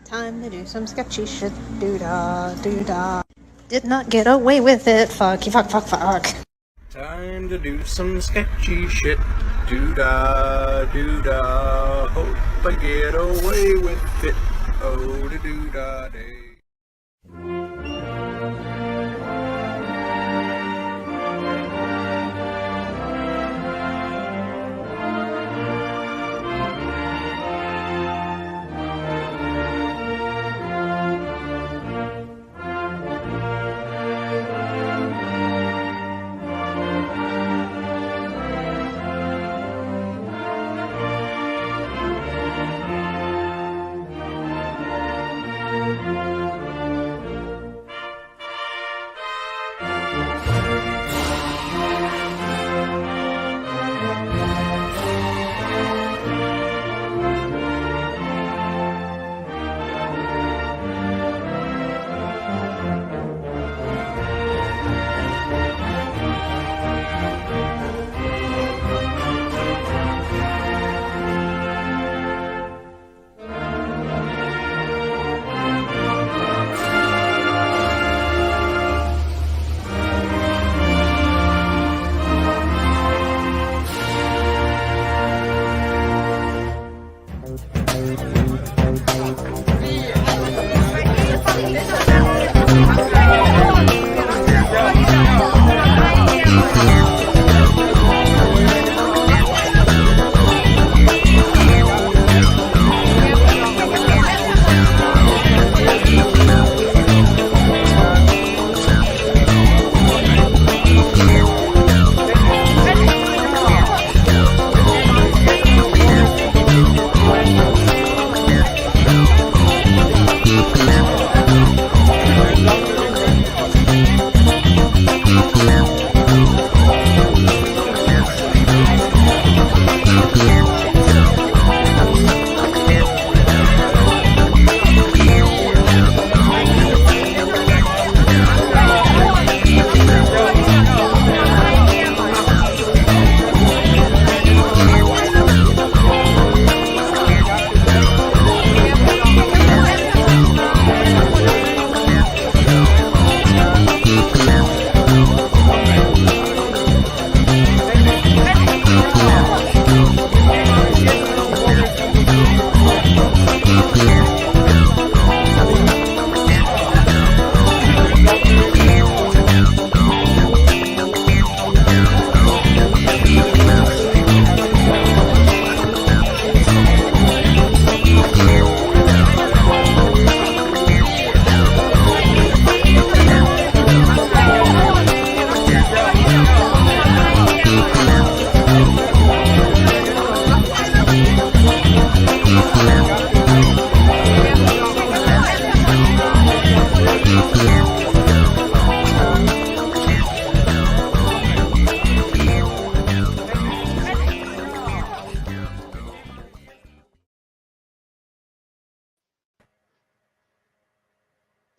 Time to do some sketchy shit. Doo-dah, doo-dah. Did not get away with it. Fucky, fuck, fuck, fuck. Time to do some sketchy shit. Doo-dah, doo-dah. Hope I get away with it. Oh, the doo-dah day.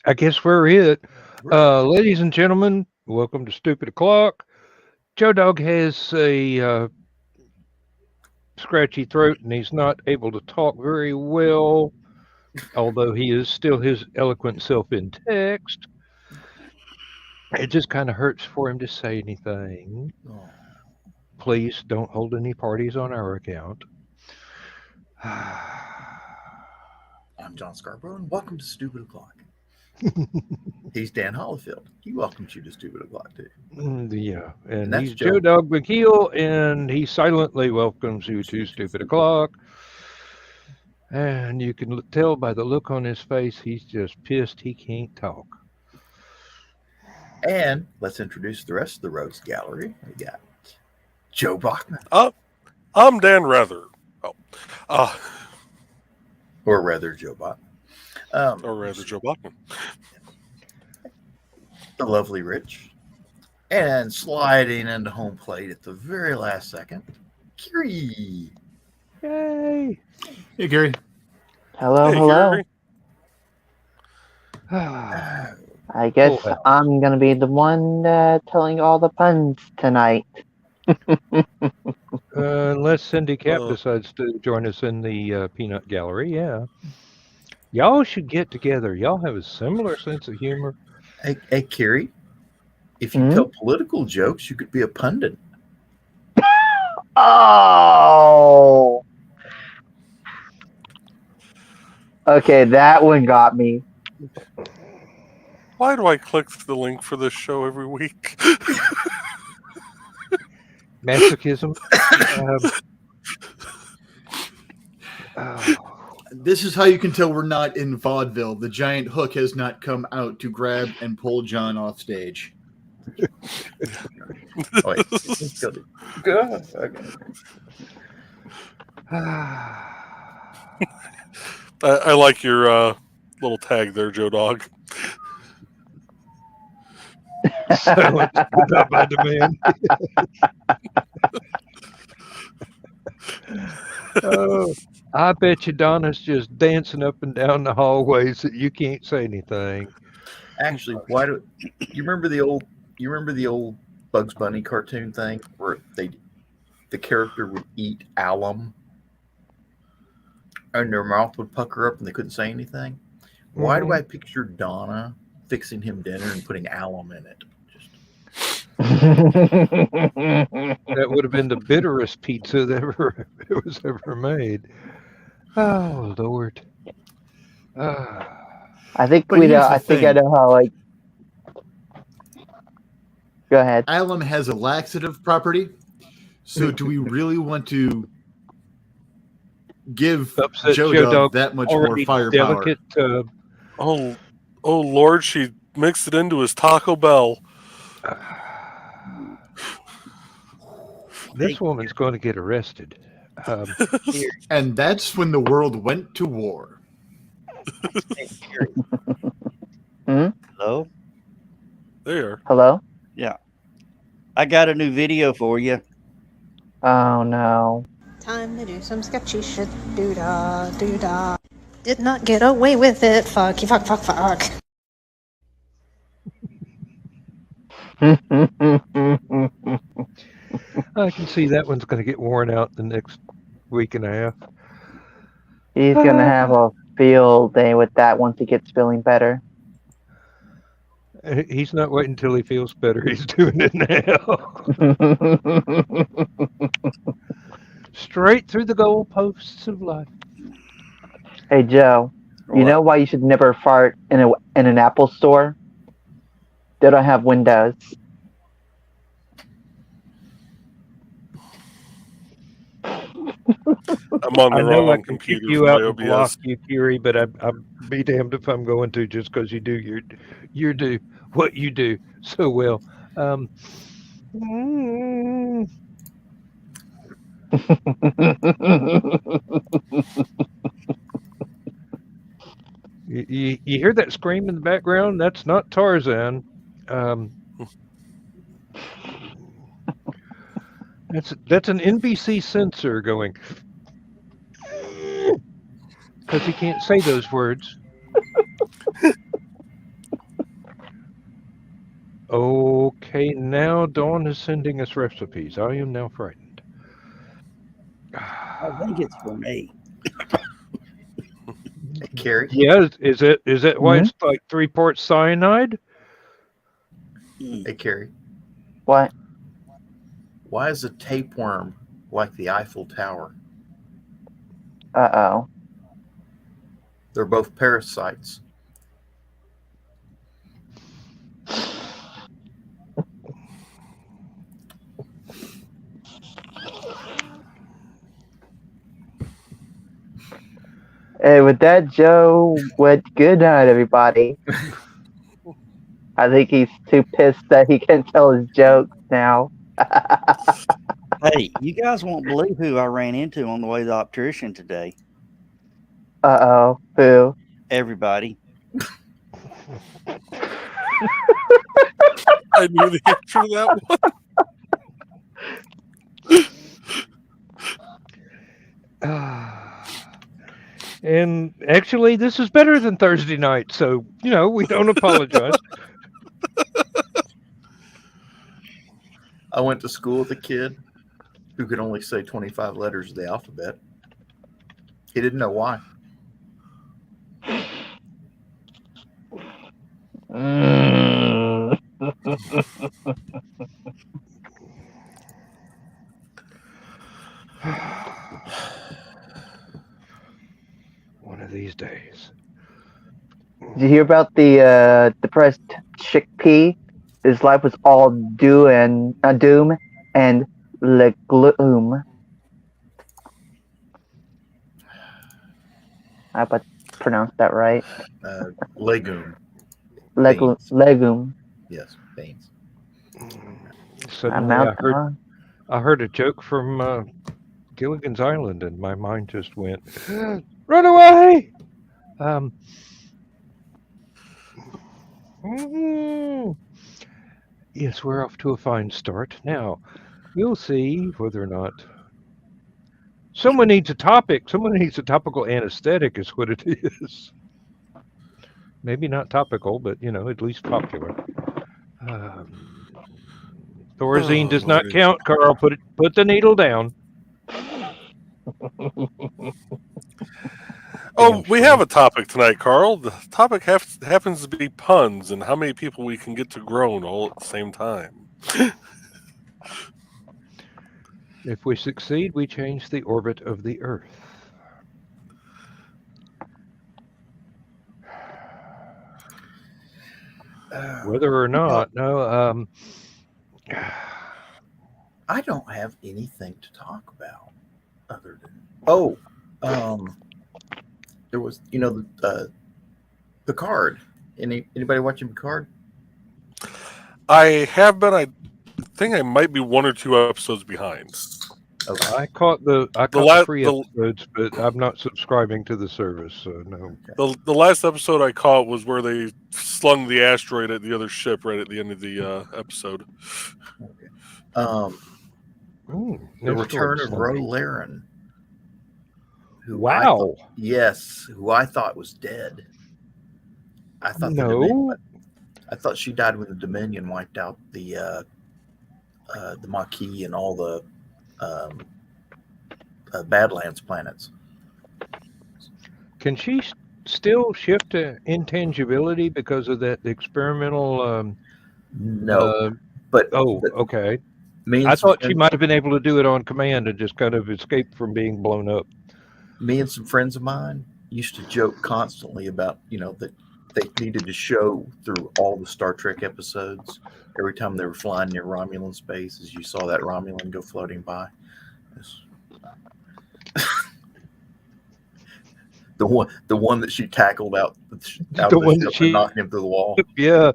I guess we're it. Ladies and gentlemen, welcome to Stupid O'Clock. Joe Dog has a scratchy throat and he's not able to talk very well, although he is still his eloquent self in text. It just kind of hurts for him to say anything. Please don't hold any parties on our account. I'm John Scarborough, and welcome to Stupid O'Clock. He's Dan Hollifield. He welcomes you to Stupid O'Clock, too. Yeah, and that's he's Joe Dog McKeel, and he silently welcomes you to Stupid O'Clock. And you can tell by the look on his face, he's just pissed he can't talk. And let's introduce the rest of the Rhodes Gallery. We got Joe Bachman. I'm Dan Rather. Or rather, Joe Bachman. Joe Bachman. The lovely Rich. And sliding into home plate at the very last second, Kiri. Yay! Hey, Gary. Hello, Hey, hello. Gary. I guess I'm going to be the one telling all the puns tonight. Unless Cindy Cap decides to join us in the peanut gallery, yeah. Y'all should get together. Y'all have a similar sense of humor. Hey, Carrie, if you tell political jokes, you could be a pundit. Oh. Okay, that one got me. Why do I click the link for this show every week? Masochism. This is how you can tell we're not in vaudeville. The giant hook has not come out to grab and pull John off stage. Oh, wait. Good. Okay. I like your little tag there, Joe Dog. Silence put up by demand. Oh, I bet you Donna's just dancing up and down the hallways that you can't say anything. Actually, why do you remember the old? You remember the old Bugs Bunny cartoon thing where the character would eat alum, and their mouth would pucker up and they couldn't say anything. Why do I picture Donna fixing him dinner and putting alum in it? That would have been the bitterest pizza that was ever made. Oh Lord. I think But we know. here's the I think I thing. know how. Like, go ahead. Alum has a laxative property. So do we really want to give Upset Joe Dog that much more already firepower? delicate. Oh Lord, she mixed it into his Taco Bell. This woman's going to get arrested. And that's when the world went to war. Hello? There. Hello? Yeah. I got a new video for you. Oh no. Time to do some sketchy shit. Doo-dah, doo-dah. Did not get away with it. Fuck, fuck, fuck, fuck. I can see that one's going to get worn out the next week and a half. He's gonna have a field day with that once he gets feeling better. He's not waiting until he feels better. He's doing it now. Straight through the goalposts of life. Hey Joe, you know why you should never fart in an Apple store? They don't have windows. I'm on the I know I wrong can kick computer you for out my and block OBS. you, Kiri, but I'd be damned if I'm going to just because you do what you do so well. You hear that scream in the background? That's not Tarzan. That's an NBC censor going because he can't say those words. Okay, now Dawn is sending us recipes. I am now frightened. I think it's for me. Hey, Carrie? Yeah, is that why it's like 3 parts cyanide? Hey, Carrie. What? Why is a tapeworm like the Eiffel Tower? Uh-oh. They're both parasites. Hey, with that, Joe, good night, everybody. I think he's too pissed that he can't tell his jokes now. Hey, you guys won't believe who I ran into on the way to the optician today. Uh-oh. Who? Everybody. I knew the answer to that one. And actually, this is better than Thursday night, so, we don't apologize. I went to school with a kid who could only say 25 letters of the alphabet. He didn't know why. Mm. One of these days. Did you hear about the depressed chickpea? His life was all doom and gloom. I hope I pronounced that right. Legume. Beans. Legume. Yes, beans. Suddenly, I heard a joke from Gilligan's Island, and my mind just went, "Run away!" Yes, we're off to a fine start. Now, we'll see whether or not someone needs a topic. Someone needs a topical anesthetic, is what it is. Maybe not topical, but at least popular. Thorazine does not Lordy. count, Carl. Put the needle down. Oh, we have a topic tonight, Carl. The topic happens to be puns and how many people we can get to groan all at the same time. If we succeed, we change the orbit of the Earth. Whether or not, no. I don't have anything to talk about other than there was Picard. Anybody watching Picard? I have been. I think I might be 1 or 2 episodes behind. Okay. I caught the free episodes, but I'm not subscribing to the service, so no. Okay. The last episode I caught was where they slung the asteroid at the other ship right at the end of the episode. Okay. The return of Ro Laren. Who I thought was dead. I thought I thought she died when the Dominion wiped out the Maquis and all the Badlands planets. Can she still shift to intangibility because of that experimental? No, okay. I thought she might have been able to do it on command and just kind of escape from being blown up. Me and some friends of mine used to joke constantly about, that they needed to show through all the Star Trek episodes. Every time they were flying near Romulan space, as you saw that Romulan go floating by. The one that she tackled out of the ship and knocked him through the wall. Yeah.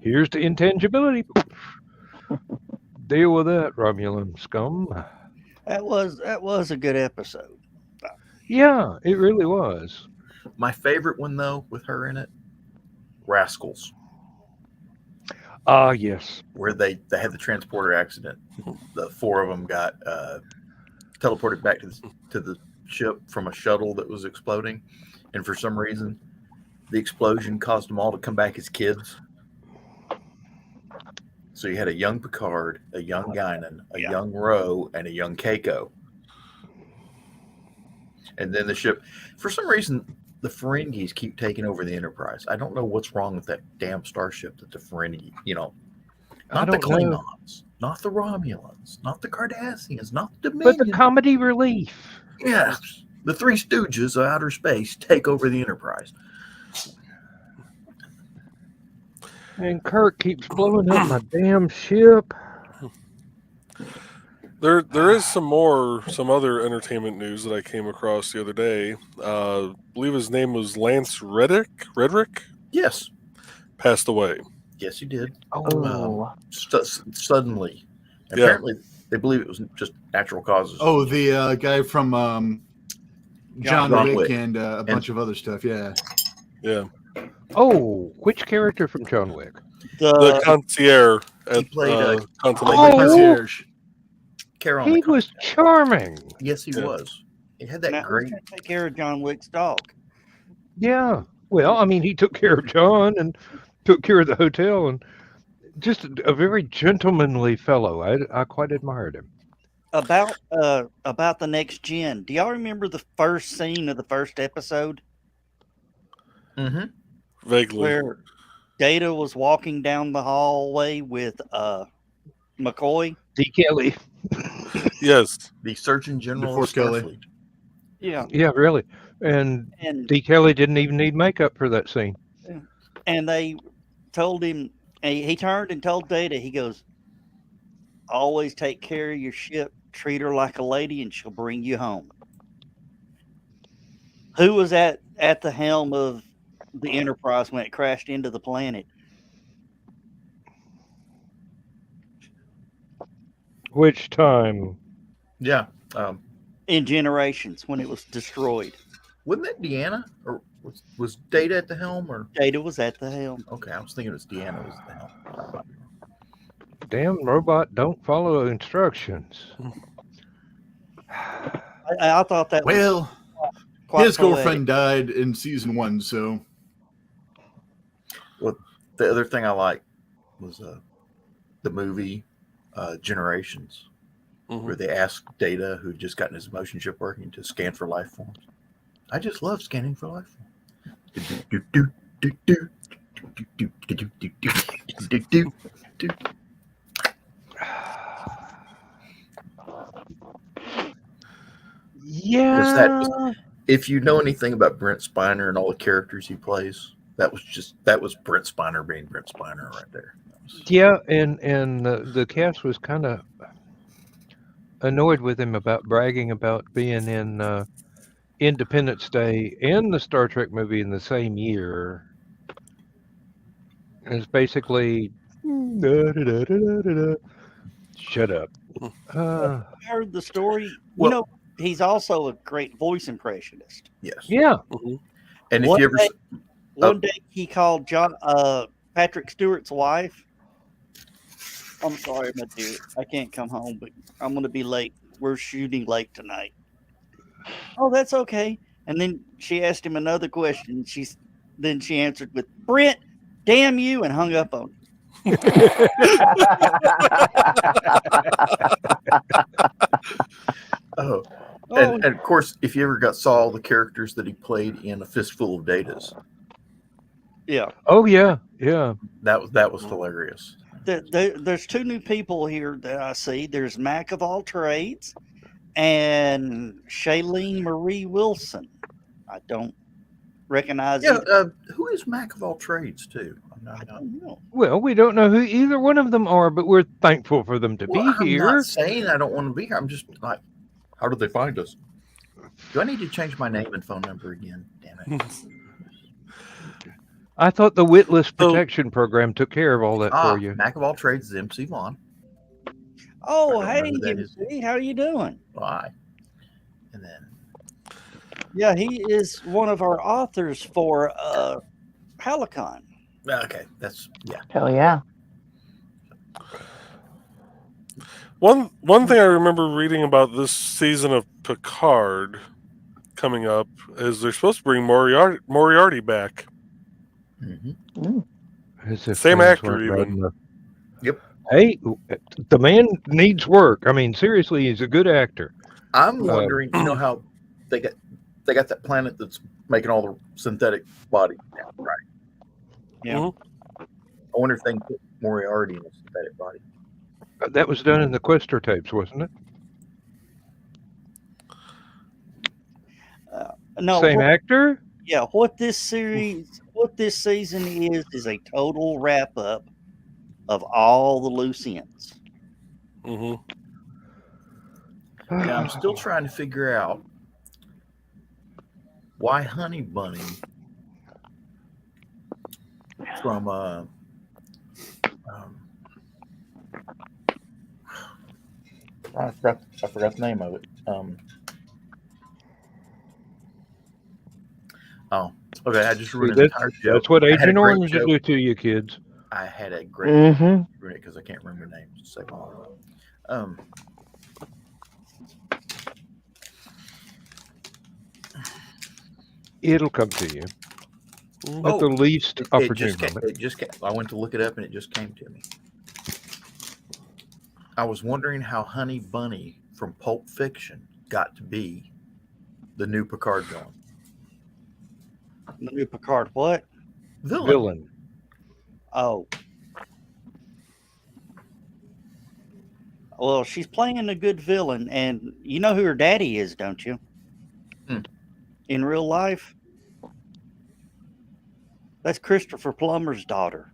Here's the intangibility. Deal with that, Romulan scum. That was a good episode. Yeah, it really was. My favorite one, though, with her in it, Rascals. Yes. Where they had the transporter accident. The 4 of them got teleported back to the ship from a shuttle that was exploding. And for some reason, the explosion caused them all to come back as kids. So you had a young Picard, a young Guinan, a young Ro, and a young Keiko. And then the ship, for some reason, the Ferengis keep taking over the Enterprise. I don't know what's wrong with that damn starship that the Ferengi, not the Klingons, not the Romulans, not the Cardassians, not the Dominion. But the comedy relief. Yes. The Three Stooges of outer space take over the Enterprise. And Kirk keeps blowing up my damn ship. There is some other entertainment news that I came across the other day. I believe his name was Lance Redrick. Yes. Passed away. Yes, he did. Suddenly. Apparently, they believe it was just natural causes. Oh, the guy from John Wick and a bunch of other stuff. Yeah. Yeah. Oh, which character from John Wick? The concierge. He played concierge. He was charming. Yes, he was. He had that great. Take care of John Wick's dog. Yeah. Well, I mean, he took care of John and took care of the hotel, and just a very gentlemanly fellow. I quite admired him. About the next gen. Do y'all remember the first scene of the first episode? Mm-hmm. Vaguely. Where Data was walking down the hallway with McCoy. D. Kelly. Yes. The Surgeon General Before of Kelly. Starfleet. Yeah. Yeah, really. And D. Kelly didn't even need makeup for that scene. And they told him, he turned and told Data, he goes, always take care of your ship, treat her like a lady, and she'll bring you home. Who was at the helm of the Enterprise when it crashed into the planet? Which time? Yeah. In Generations, when it was destroyed. Wasn't that Deanna? Or was Data at the helm? Or Data was at the helm. Okay, I was thinking it was Deanna was at the helm. Damn robot don't follow instructions. I thought that Well, quite his poetic. girlfriend died in season 1, so. Well, the other thing I liked was the movie Generations, where they asked Data, who'd just gotten his motion chip working, to scan for life forms. I just love scanning for life forms. Yeah. If you know anything about Brent Spiner and all the characters he plays, that was Brent Spiner being Brent Spiner right there. Yeah, and the cast was kind of annoyed with him about bragging about being in Independence Day and the Star Trek movie in the same year. And it's basically shut up. I heard the story. Well, he's also a great voice impressionist. Yes. Yeah. And if you ever one day he called Patrick Stewart's wife. I'm sorry, my dear. I can't come home, but I'm going to be late. We're shooting late tonight. Oh, that's okay. And then she asked him another question. Then she answered with, Brent, damn you, and hung up on him. And of course, if you ever saw all the characters that he played in A Fistful of Datas. Yeah. Oh, yeah. Yeah. That was hilarious. There's two new people here that I see. There's Mac of all trades and Shailene Marie Wilson. I don't recognize who is Mac of all trades too? I don't know. Well, we don't know who either one of them are, but we're thankful for them to be here. I'm not saying I don't want to be here. I'm just like, how did they find us? Do I need to change my name and phone number again? Damn it. I thought the Witless Protection Program took care of all that for you. Mac of all trades is MC Vaughn. Oh, hey, MC, how are you doing? Why? And then, yeah, he is one of our authors for HallowCon. Okay, Hell yeah. One thing I remember reading about this season of Picard coming up is they're supposed to bring Moriarty back. Mm-hmm. Same actor, even. Yep. Hey, the man needs work. I mean, seriously, he's a good actor. I'm wondering, you know how they got that planet that's making all the synthetic bodies now, right? Yeah. Mm-hmm. I wonder if they can put Moriarty in a synthetic body. That was done in the Questor tapes, wasn't it? No. Same actor? Yeah. What this season is a total wrap up of all the loose ends. Mm-hmm. Yeah, I'm still trying to figure out why Honey Bunny from I forgot the name of it. Okay. I just ruined an entire joke. That's what Agent Orange will do to you, kids. I had a great because I can't remember names. It'll come to you at the least opportune moment. I went to look it up and it just came to me. I was wondering how Honey Bunny from Pulp Fiction got to be the new Picard villain. The new Picard what? Villain. Oh. Well, she's playing a good villain, and you know who her daddy is, don't you? In real life? That's Christopher Plummer's daughter.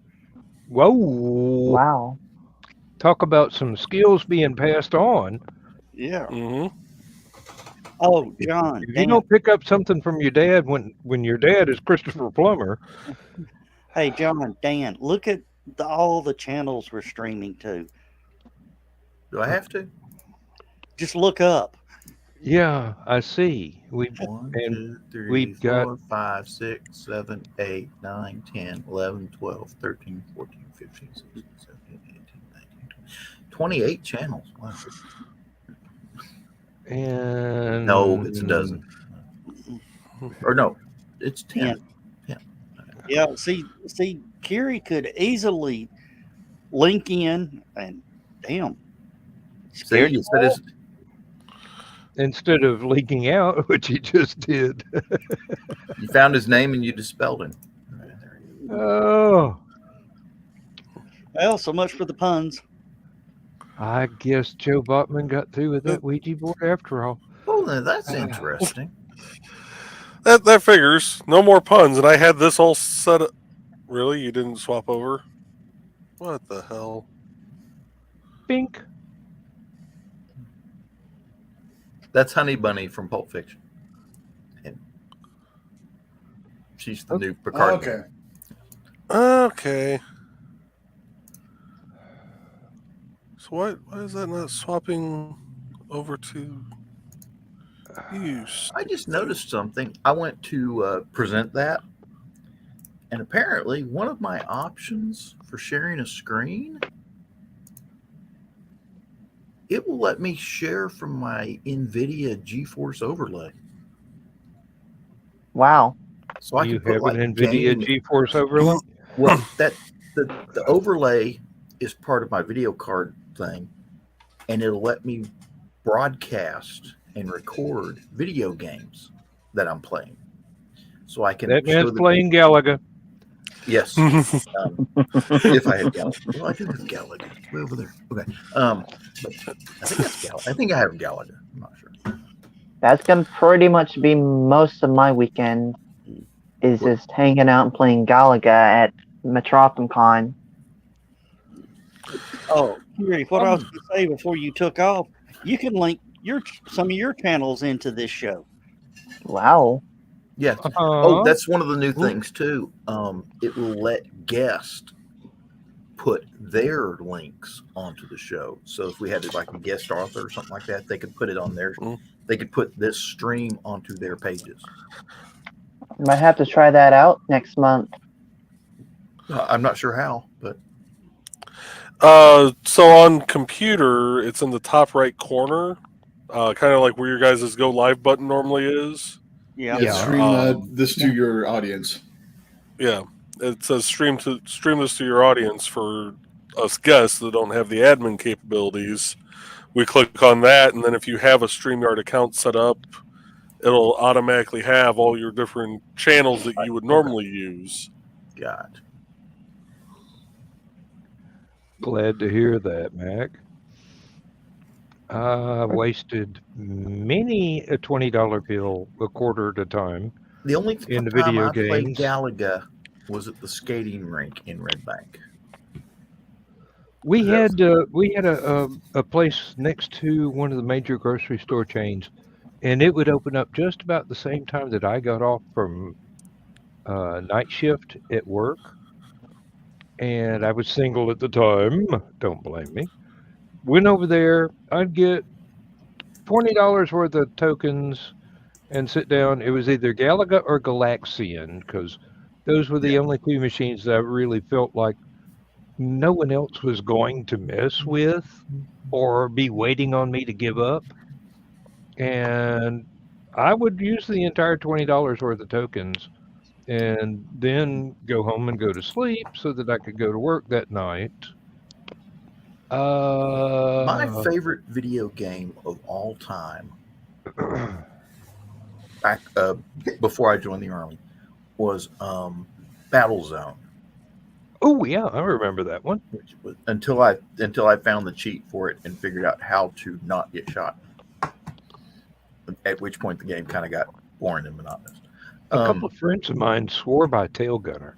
Whoa. Wow. Talk about some skills being passed on. Yeah. Mm-hmm. Oh, John. If you don't pick up something from your dad when your dad is Christopher Plummer. Hey, John, Dan, look at all the channels we're streaming to. Do I have to? Just look up. Yeah, I see. 1, 2, 3, 4, 5, 6, 7, 8, 9, 10, 11, 12, 13, 14, 15, 16, 17, 18, 19, 20, 28 channels. Wow. And no, it's a dozen. Or no, it's 10. Yeah, see, Kiri could easily link in and damn. See, you said it's instead of leaking out, which he just did. you found his name and you dispelled him. Oh. Well, so much for the puns. I guess Joe Botman got through with that Ouija board after all. Oh, now that's interesting. That figures. No more puns, and I had this all set up. Really? You didn't swap over? What the hell? Bink. That's Honey Bunny from Pulp Fiction. And she's the new Picard. Okay. Okay. So why is that not swapping over to use? I just noticed something. I went to present that, and apparently one of my options for sharing a screen, it will let me share from my NVIDIA GeForce overlay. Wow. So I you can put have like an NVIDIA GeForce overlay? Well, the overlay is part of my video card thing, and it'll let me broadcast and record video games that I'm playing. So I can. That man's playing Galaga. Yes. If I had Galaga. Well, I do have Galaga. Way over there. Okay. But I think that's Galaga. I think I have Galaga. I'm not sure. That's gonna pretty much be most of my weekend. Is just hanging out and playing Galaga at HallowCon's. Oh, Kiri, what I was going to say before you took off, you can link some of your channels into this show. Wow. Yeah. Oh, that's one of the new things too. It will let guests put their links onto the show. So if we had like a guest author or something like that, they could put it on their. They could put this stream onto their pages. Might have to try that out next month. I'm not sure how, but so on computer, it's in the top right corner, kind of like where your guys' go live button normally is. Yeah. Stream this to your audience. Yeah, it says stream this to your audience for us guests that don't have the admin capabilities. We click on that, and then if you have a StreamYard account set up, it'll automatically have all your different channels that you would normally use. God. Glad to hear that, Mac. I wasted many a $20 bill a quarter at a time. The only in the time video I played games. Galaga was at the skating rink in Red Bank. We had a place next to one of the major grocery store chains, and it would open up just about the same time that I got off from night shift at work. And I was single at the time. Don't blame me. Went over there. I'd get $20 worth of tokens and sit down. It was either Galaga or Galaxian, because those were the only two machines that I really felt like no one else was going to mess with or be waiting on me to give up. And I would use the entire $20 worth of tokens and then go home and go to sleep so that I could go to work that night. My favorite video game of all time, back before I joined the Army, was Battle Zone. Oh yeah, I remember that one. Which was, until I found the cheat for it and figured out how to not get shot. At which point the game kind of got boring and monotonous. A couple of friends of mine swore by Tail Gunner.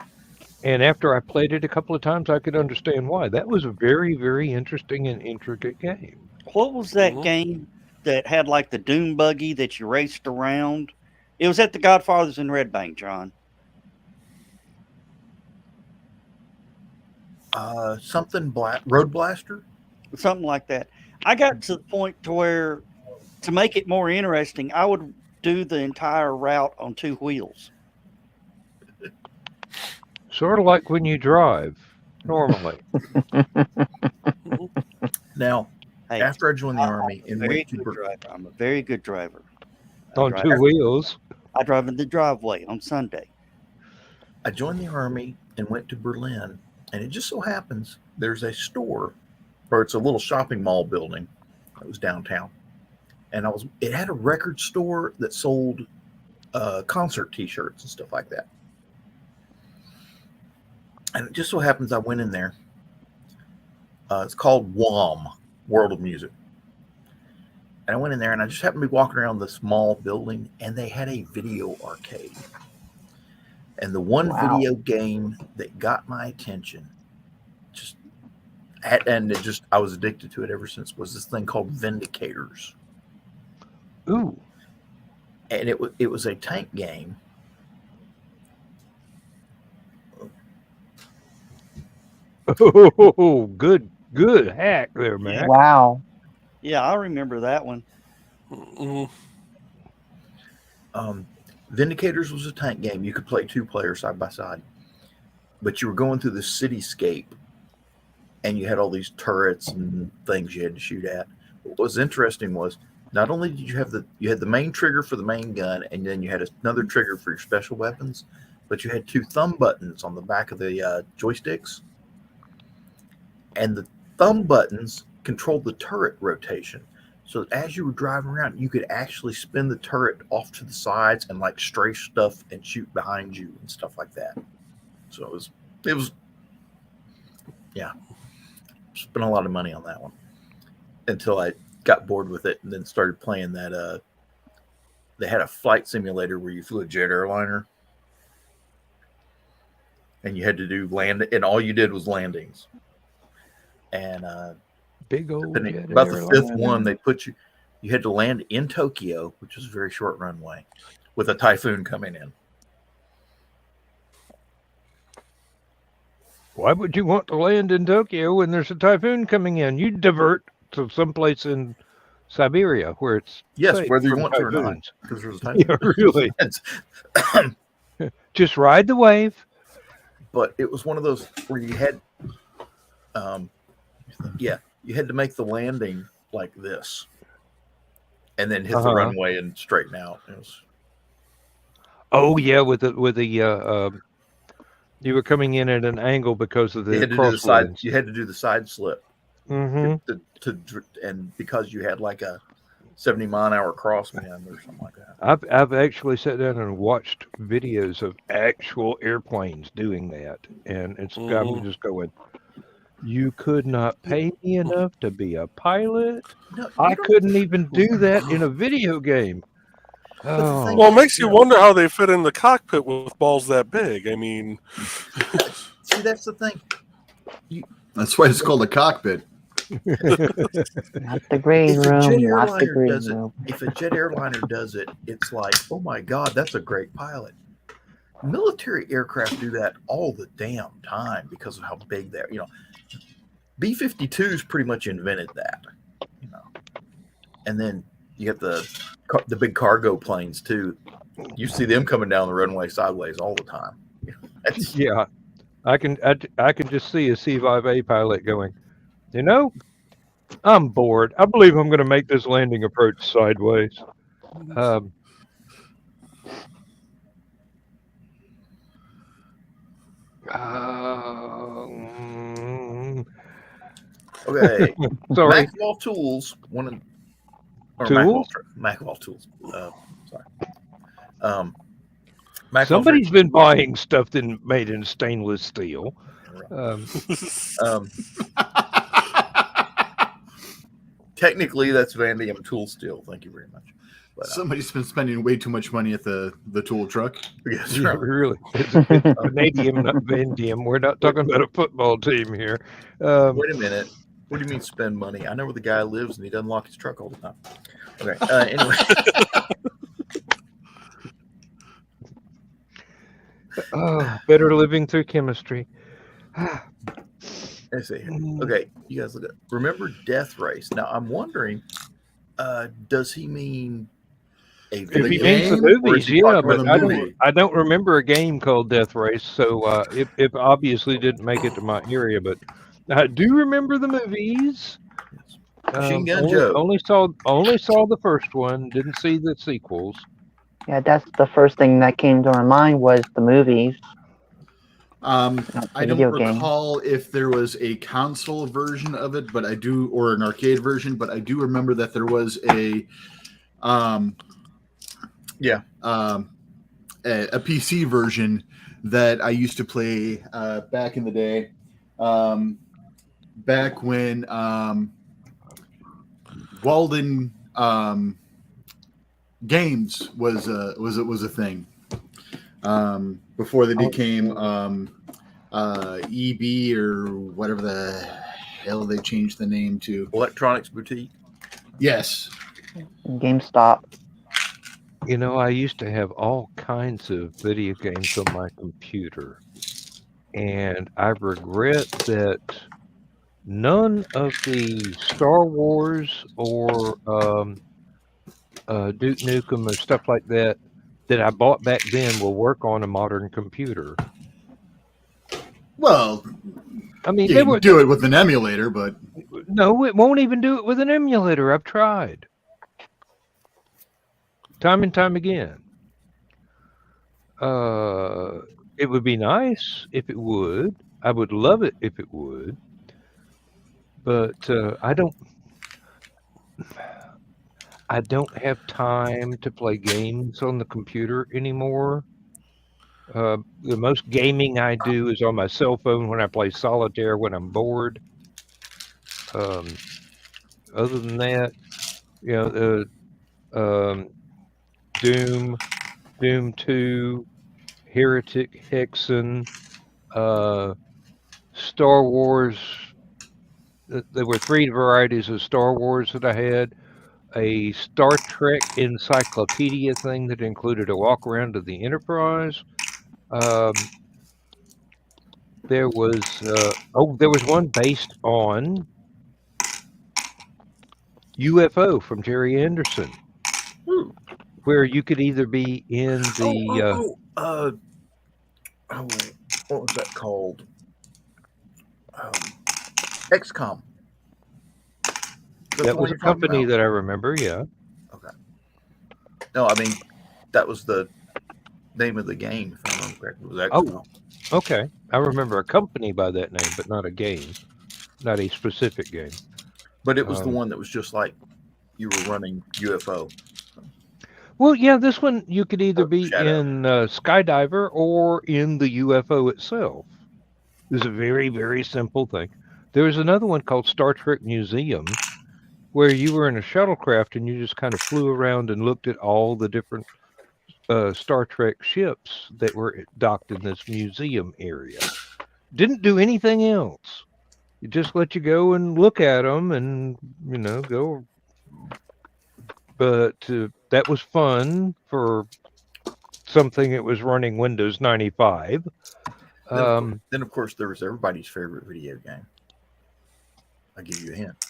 And after I played it a couple of times, I could understand why. That was a very, very interesting and intricate game. What was that game that had like the Doom buggy that you raced around? It was at the Godfathers in Red Bank, John. Road Blaster? Something like that. I got to the point to where, to make it more interesting, I would do the entire route on 2 wheels. Sort of like when you drive, normally. Now, after I joined the Army and went to I'm a very good driver. On 2 wheels. I drive in the driveway on Sunday. I joined the Army and went to Berlin, and it just so happens there's a store, or it's a little shopping mall building that was downtown, and it had a record store that sold concert T-shirts and stuff like that. And it just so happens I went in there. It's called WOM, World of Music. And I went in there and I just happened to be walking around this small building and they had a video arcade. And the one video game that got my attention, I was addicted to it ever since, was this thing called Vindicators. Ooh. And it was a tank game. Oh, good hack there, man. Wow. Yeah, I remember that one. Vindicators was a tank game. You could play 2 players side by side, but you were going through the cityscape, and you had all these turrets and things you had to shoot at. What was interesting was not only did you had the main trigger for the main gun, and then you had another trigger for your special weapons, but you had 2 thumb buttons on the back of the joysticks. And the thumb buttons controlled the turret rotation. So that as you were driving around, you could actually spin the turret off to the sides and like strafe stuff and shoot behind you and stuff like that. So it was spent a lot of money on that one until I got bored with it and then started playing that. They had a flight simulator where you flew a jet airliner and you had to do and all you did was landings. And big old about the 5th one, they put you had to land in Tokyo, which is a very short runway, with a typhoon coming in. Why would you want to land in Tokyo when there's a typhoon coming in? You divert to someplace in Siberia where it's safe whether you want to or not, because there's a typhoon. Yeah, really. Just ride the wave. But it was one of those where you had you had to make the landing like this and then hit the runway and straighten out. Oh yeah, with the you were coming in at an angle because of the crosswinds. You had to do the side slip. Mm-hmm. And because you had like a 70-mile-an-hour crosswind or something like that. I've actually sat down and watched videos of actual airplanes doing that, and I'm just going, you could not pay me enough to be a pilot. No, I couldn't even do that in a video game. Oh. Well, it makes you wonder how they fit in the cockpit with balls that big. I mean, see, that's the thing. That's why it's called a cockpit. Not the green room. Not the green room. If a jet airliner does it, it's like, oh my God, that's a great pilot. Military aircraft do that all the damn time because of how big they're. B-52s pretty much invented that. And then you have the big cargo planes too. You see them coming down the runway sideways all the time. Yeah, I can just see a C-5A pilot going, I'm bored. I believe I'm going to make this landing approach sideways. Okay. Sorry. Maxwell Tools. Maxwell Tools. Somebody's been buying stuff made in stainless steel. Technically, that's Vanadium tool steel. Thank you very much. But, somebody's been spending way too much money at the tool truck. Yes, yeah, really. It's vanadium, not vanadium. We're not talking about a football team here. Wait a minute. What do you mean spend money? I know where the guy lives, and he doesn't lock his truck all the time. Okay. Anyway. Better living through chemistry. Let's see here. Okay, you guys look at. Remember Death Race? Now I'm wondering, does he mean a If video he means the game? movies, yeah, but movie? I don't remember a game called Death Race, so it obviously didn't make it to my area. But I do remember the movies. Machine Gun Joe. Only saw the first one. Didn't see the sequels. Yeah, that's the first thing that came to my mind was the movies. I don't recall if there was a console version of it, but I do, or an arcade version, but I do remember that there was a PC version that I used to play back in the day, back when Walden Games was a thing, before they became EB or whatever the hell they changed the name to. Electronics Boutique. Yes. GameStop. You know, I used to have all kinds of video games on my computer, and I regret that none of the Star Wars or Duke Nukem or stuff like that I bought back then will work on a modern computer. Well, I mean, you can do it with an emulator, but no, it won't even do it with an emulator. I've tried time and time again. It would be nice if it would. I would love it if it would, but I don't have time to play games on the computer anymore. The most gaming I do is on my cell phone when I play solitaire when I'm bored. Other than that, you know, Doom 2, Heretic, Hexen, Star Wars. There were 3 varieties of Star Wars that I had. A Star Trek encyclopedia thing that included a walk around of the Enterprise. There was one based on UFO from Jerry Anderson, where you could either be in the what was that called? XCOM. That was a company that I remember, yeah. Okay. No, I mean, that was the name of the game, if I remember correctly. It was XCOM. Oh, okay. I remember a company by that name, but not a game. Not a specific game. But it was the one that was just like you were running UFO. Well, yeah, this one you could either be in Skydiver or in the UFO itself. It was a very, very simple thing. There was another one called Star Trek Museum, where you were in a shuttlecraft and you just kind of flew around and looked at all the different Star Trek ships that were docked in this museum area. Didn't do anything else. It just let you go and look at them and, you know, go. But that was fun for something that was running Windows 95. Then, of course, there was everybody's favorite video game. I'll give you a hint.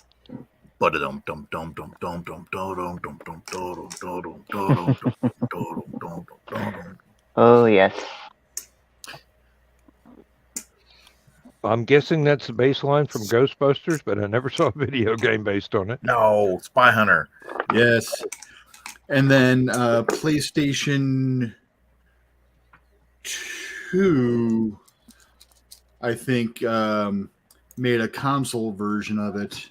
Oh, yes. I'm guessing that's the baseline from Ghostbusters, but I never saw a video game based on it. No, Spy Hunter. Yes. And then PlayStation 2, I think, made a console version of it.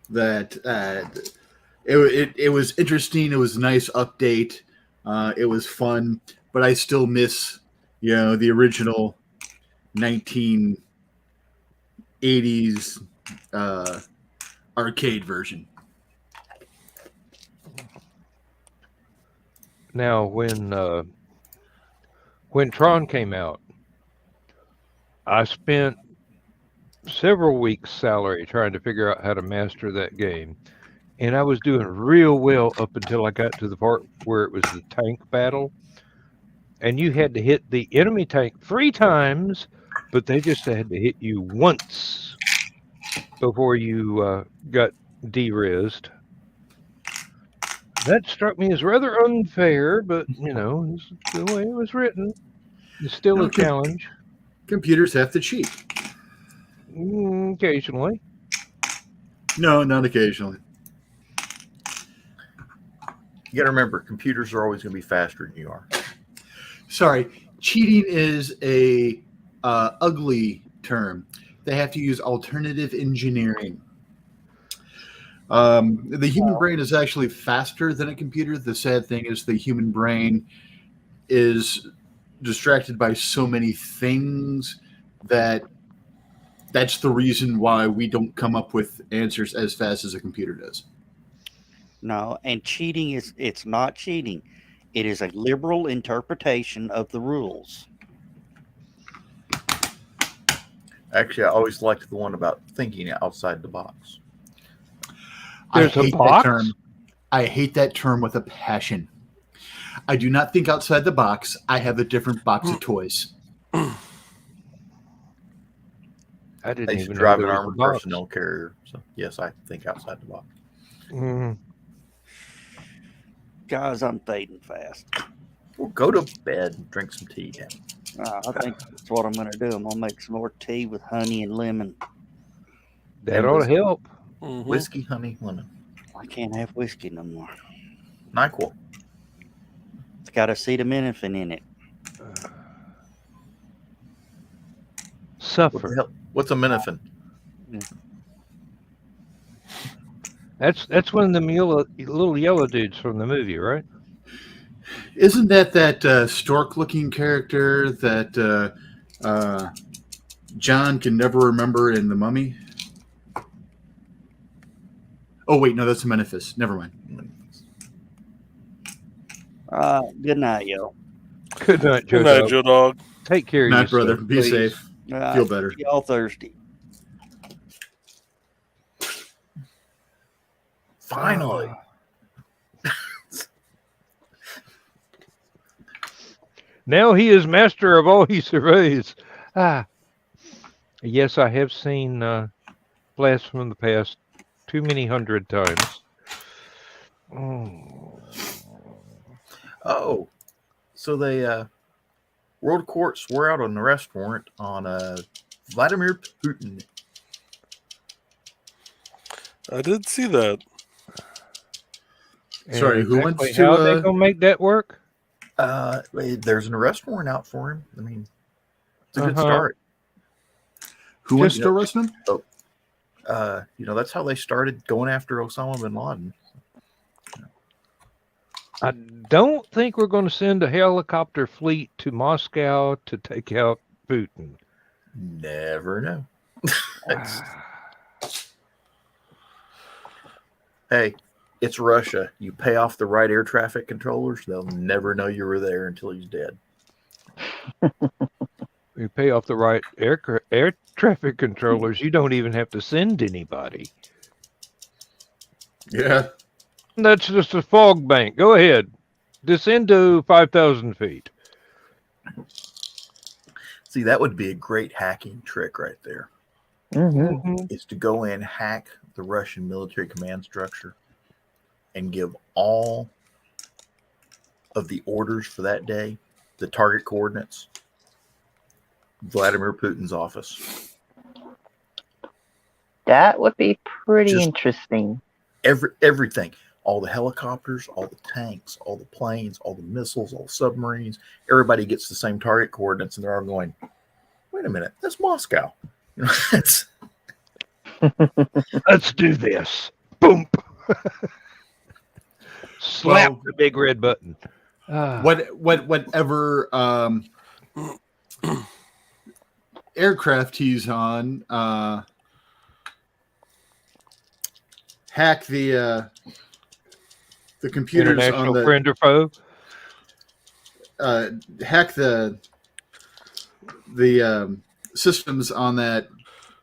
That it was interesting. It was a nice update. It was fun, but I still miss, the original 1980s arcade version. Now, when Tron came out, I spent several weeks' salary trying to figure out how to master that game. And I was doing real well up until I got to the part where it was the tank battle. And you had to hit the enemy tank 3 times, but they just had to hit you once before you got de-rizzed. That struck me as rather unfair, but, it's the way it was written. It's still a challenge. Computers have to cheat. Occasionally. No, not occasionally. You got to remember, computers are always going to be faster than you are. Sorry, cheating is a ugly term. They have to use alternative engineering. The human brain is actually faster than a computer. The sad thing is the human brain is distracted by so many things that's the reason why we don't come up with answers as fast as a computer does. No, and cheating it's not cheating. It is a liberal interpretation of the rules. Actually, I always liked the one about thinking outside the box. There's a box? That term. I hate that term with a passion. I do not think outside the box. I have a different box of toys. I didn't I even used to know drive an there was a armored box. personnel carrier, so yes, I think outside the box. Guys, I'm fading fast. Well, go to bed and drink some tea, Dan. I think that's what I'm going to do. I'm going to make some more tea with honey and lemon. That ought to help. Mm-hmm. Whiskey, honey, lemon. I can't have whiskey no more. NyQuil. It's got acetaminophen in it. Suffer. What the hell? What's a minophen? That's one of the little yellow dudes from the movie, right? Isn't that stork-looking character that John can never remember in The Mummy? Oh, wait, no, that's a Menephis. Never mind. Good night, yo. Good night, Joe. Good night, Joe Dog. Take care of Night, yourself. brother. Be please. safe. Feel better. Y'all thirsty. Finally. Now he is master of all he surveys. Yes, I have seen Blast from the Past too many 100 times. Oh, so they world court swore out an arrest warrant on Vladimir Putin. I did see that. Sorry, who wants to? How they gonna make that work? There's an arrest warrant out for him. I mean, it's a good start. Who wants to arrest him? That's how they started going after Osama bin Laden. I don't think we're going to send a helicopter fleet to Moscow to take out Putin. Never know. Hey, it's Russia. You pay off the right air traffic controllers, they'll never know you were there until he's dead. You pay off the right air traffic controllers, you don't even have to send anybody. Yeah. That's just a fog bank. Go ahead. Descend to 5,000 feet. See, that would be a great hacking trick right there. Is to go in, hack the Russian military command structure, and give all of the orders for that day, the target coordinates, Vladimir Putin's office. That would be pretty interesting. Everything. All the helicopters, all the tanks, all the planes, all the missiles, all the submarines. Everybody gets the same target coordinates, and they're all going, wait a minute, that's Moscow. Let's do this. Boom. Slap the big red button. Whatever aircraft he's on, hack the computers International on the friend or foe. hack the systems on that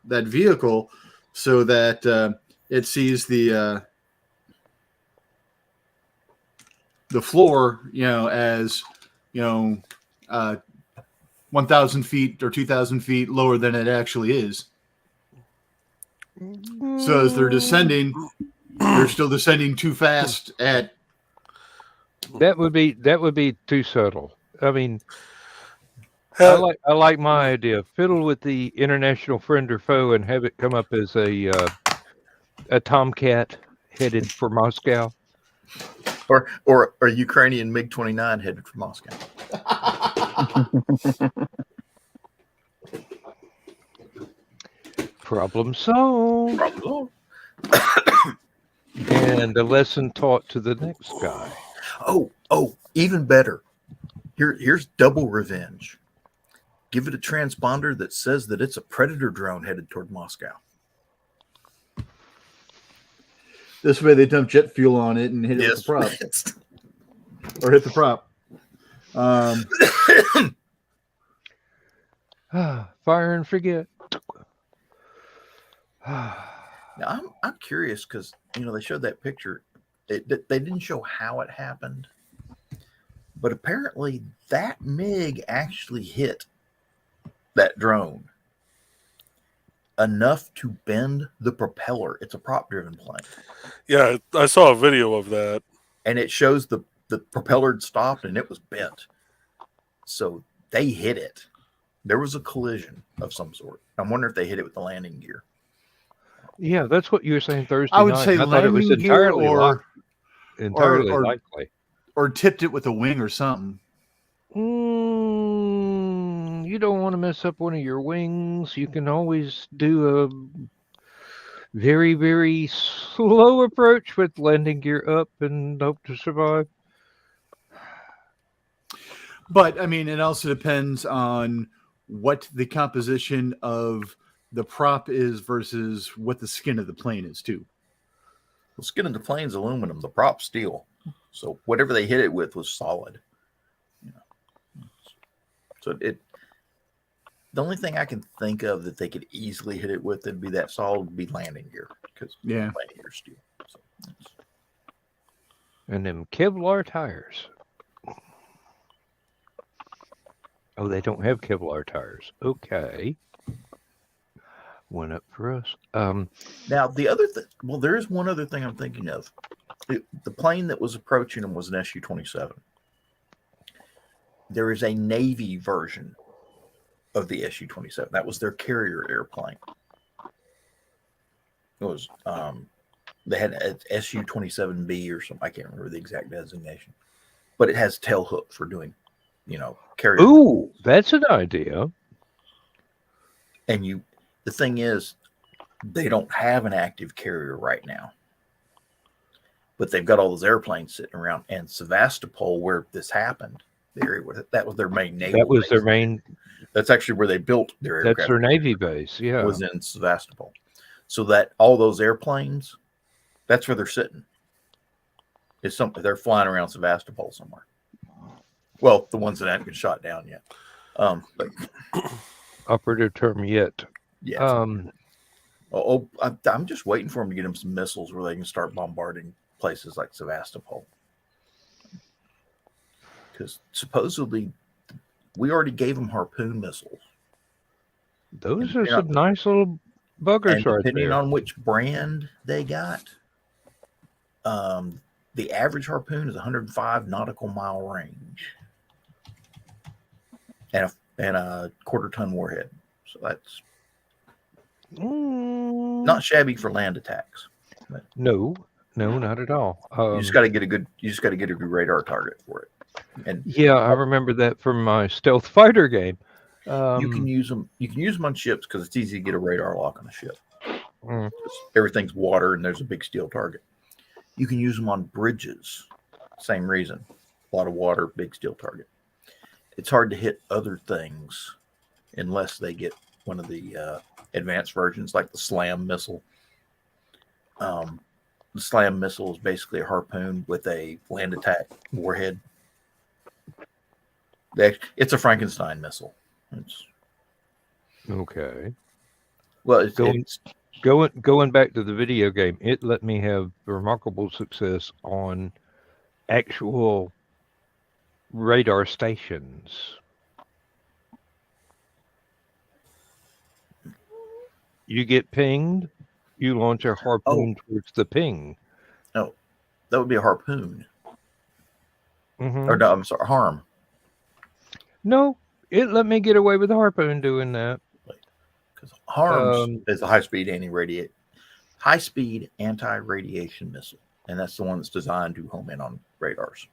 vehicle so that it sees the floor, as 1,000 feet or 2,000 feet lower than it actually is. So as they're descending, they're still descending too fast at. That would be too subtle. I mean, I like my idea. Fiddle with the international friend or foe and have it come up as a Tomcat headed for Moscow, or a Ukrainian MiG-29 headed for Moscow. Problem solved. And a lesson taught to the next guy. Oh, even better. Here's double revenge. Give it a transponder that says that it's a Predator drone headed toward Moscow. This way they dump jet fuel on it and hit it with the prop. Or hit the prop. Fire and forget. Now, I'm curious because, they showed that picture. They didn't show how it happened. But apparently that MiG actually hit that drone enough to bend the propeller. It's a prop-driven plane. Yeah, I saw a video of that. And it shows the propeller had stopped and it was bent. So they hit it. There was a collision of some sort. I'm wondering if they hit it with the landing gear. Yeah, that's what you were saying Thursday I would night. say I thought it was entirely or likely. Or tipped it with a wing or something. You don't want to mess up one of your wings. You can always do a very, very slow approach with landing gear up and hope to survive. But, I mean, it also depends on what the composition of the prop is versus what the skin of the plane is, too. The skin of the plane's aluminum, the prop's steel. So whatever they hit it with was solid. So the only thing I can think of that they could easily hit it with that'd be that solid would be landing gear, because landing gear is steel. So, and them Kevlar tires. Oh, they don't have Kevlar tires. Okay. One up for us. Now, the other thing, there is one other thing I'm thinking of. The plane that was approaching them was an Su-27. There is a Navy version of the Su-27. That was their carrier airplane. It was, they had an Su-27B or something. I can't remember the exact designation. But it has tail hook for doing, carrier. Ooh, that's an idea. And the thing is, they don't have an active carrier right now. But they've got all those airplanes sitting around. And Sevastopol, where this happened, the area that was their main Navy That was base. their main. That's actually where they built their aircraft. That's their Navy base, yeah. Was in Sevastopol. So that all those airplanes, that's where they're sitting. It's something they're flying around Sevastopol somewhere. Well, the ones that haven't been shot down yet. But operative term yet. Yeah. I'm just waiting for them to get them some missiles where they can start bombarding places like Sevastopol. Because supposedly we already gave them Harpoon missiles. Those are some nice little buggers right there. Depending on which brand they got, the average Harpoon is 105 nautical mile range. And a quarter-ton warhead. So that's not shabby for land attacks. No, not at all. You just got to get a good radar target for it. And yeah, I remember that from my stealth fighter game. You can use them on ships because it's easy to get a radar lock on a ship. Everything's water and there's a big steel target. You can use them on bridges Same reason. A lot of water, big steel target. It's hard to hit other things unless they get one of the advanced versions, like the Slam missile. The Slam missile is basically a harpoon with a land attack warhead. It's a Frankenstein missile. Okay. Well, it's going back to the video game, it let me have remarkable success on actual radar stations. You get pinged, you launch a harpoon towards the ping. No, that would be a harpoon. Mm-hmm. Or no, I'm sorry, harm. No, it let me get away with a harpoon doing that. Because harms is a high-speed anti-radiation missile, and that's the one that's designed to home in on radars.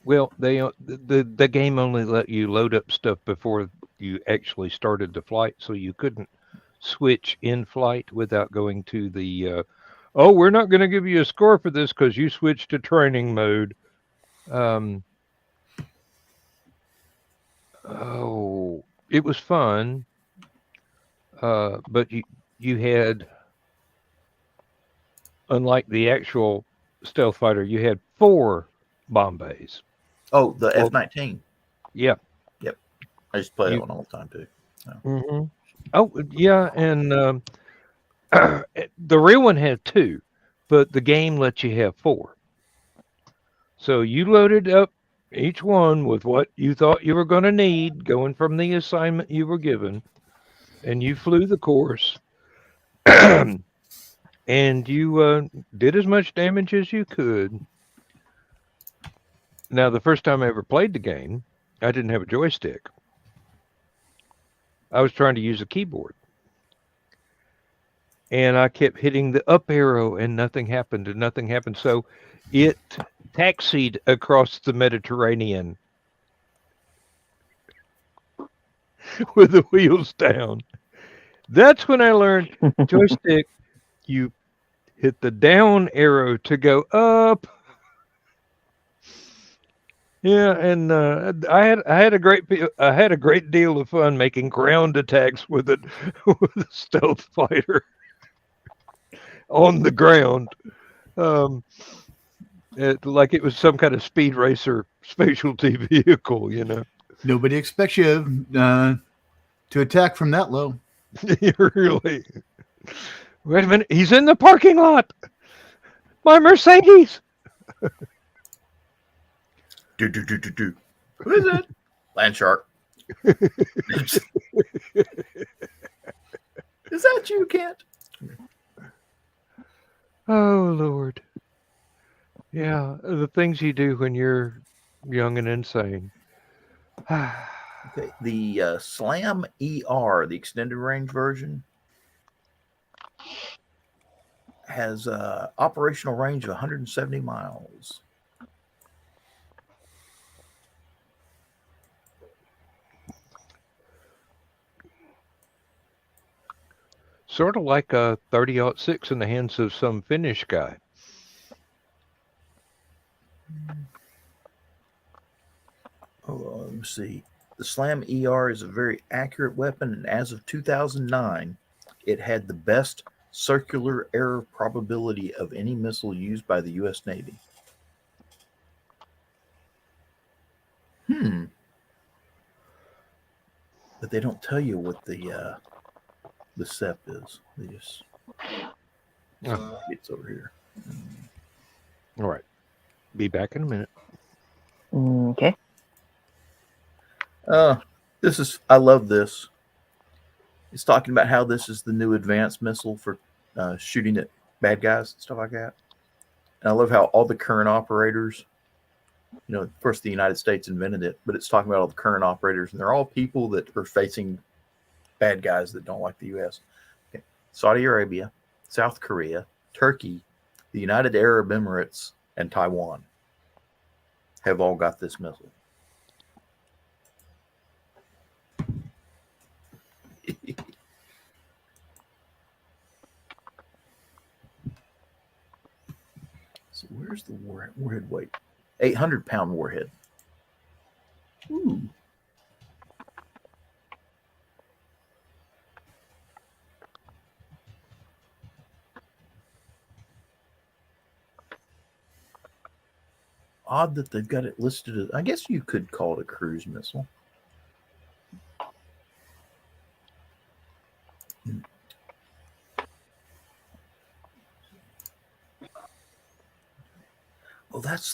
Well, the game only let you load up stuff before you actually started the flight, so you couldn't switch in flight without going to the we're not going to give you a score for this because you switched to training mode. It was fun, but you had, unlike the actual stealth fighter, you had 4 bomb bays. Oh, the F-19. Yeah. Yep. I used to play that one all the time too. So. Mm-hmm. Oh, yeah, and the real one had 2, but the game lets you have 4. So you loaded up each one with what you thought you were going to need, going from the assignment you were given, and you flew the course, and you did as much damage as you could. Now, the first time I ever played the game, I didn't have a joystick. I was trying to use a keyboard. And I kept hitting the up arrow and nothing happened and nothing happened. So it taxied across the Mediterranean with the wheels down. That's when I learned joystick, you hit the down arrow to go up. Yeah, and I had a great deal of fun making ground attacks with a stealth fighter on the ground, like it was some kind of speed racer specialty vehicle, you know. Nobody expects you to attack from that low. Really? Wait a minute, he's in the parking lot. My Mercedes. Who is it? Land shark. Is that you, Kent? Oh, Lord. Yeah, the things you do when you're young and insane. Okay, the Slam ER, the extended range version, has an operational range of 170 miles. Sort of like a 30-06 in the hands of some Finnish guy. Oh, let me see. The Slam ER is a very accurate weapon, and as of 2009, it had the best circular error probability of any missile used by the U.S. Navy. But they don't tell you what the SEP is. They just it's over here. All right. Be back in a minute. Okay. I love this. It's talking about how this is the new advanced missile for shooting at bad guys and stuff like that. And I love how all the current operators, you know, of course the United States invented it, but it's talking about all the current operators, and they're all people that are facing bad guys that don't like the U.S. Okay. Saudi Arabia, South Korea, Turkey, the United Arab Emirates, and Taiwan have all got this missile. So where's the warhead weight? 800-pound warhead. Ooh. Odd that they've got it listed as, I guess you could call it a cruise missile. Well, that's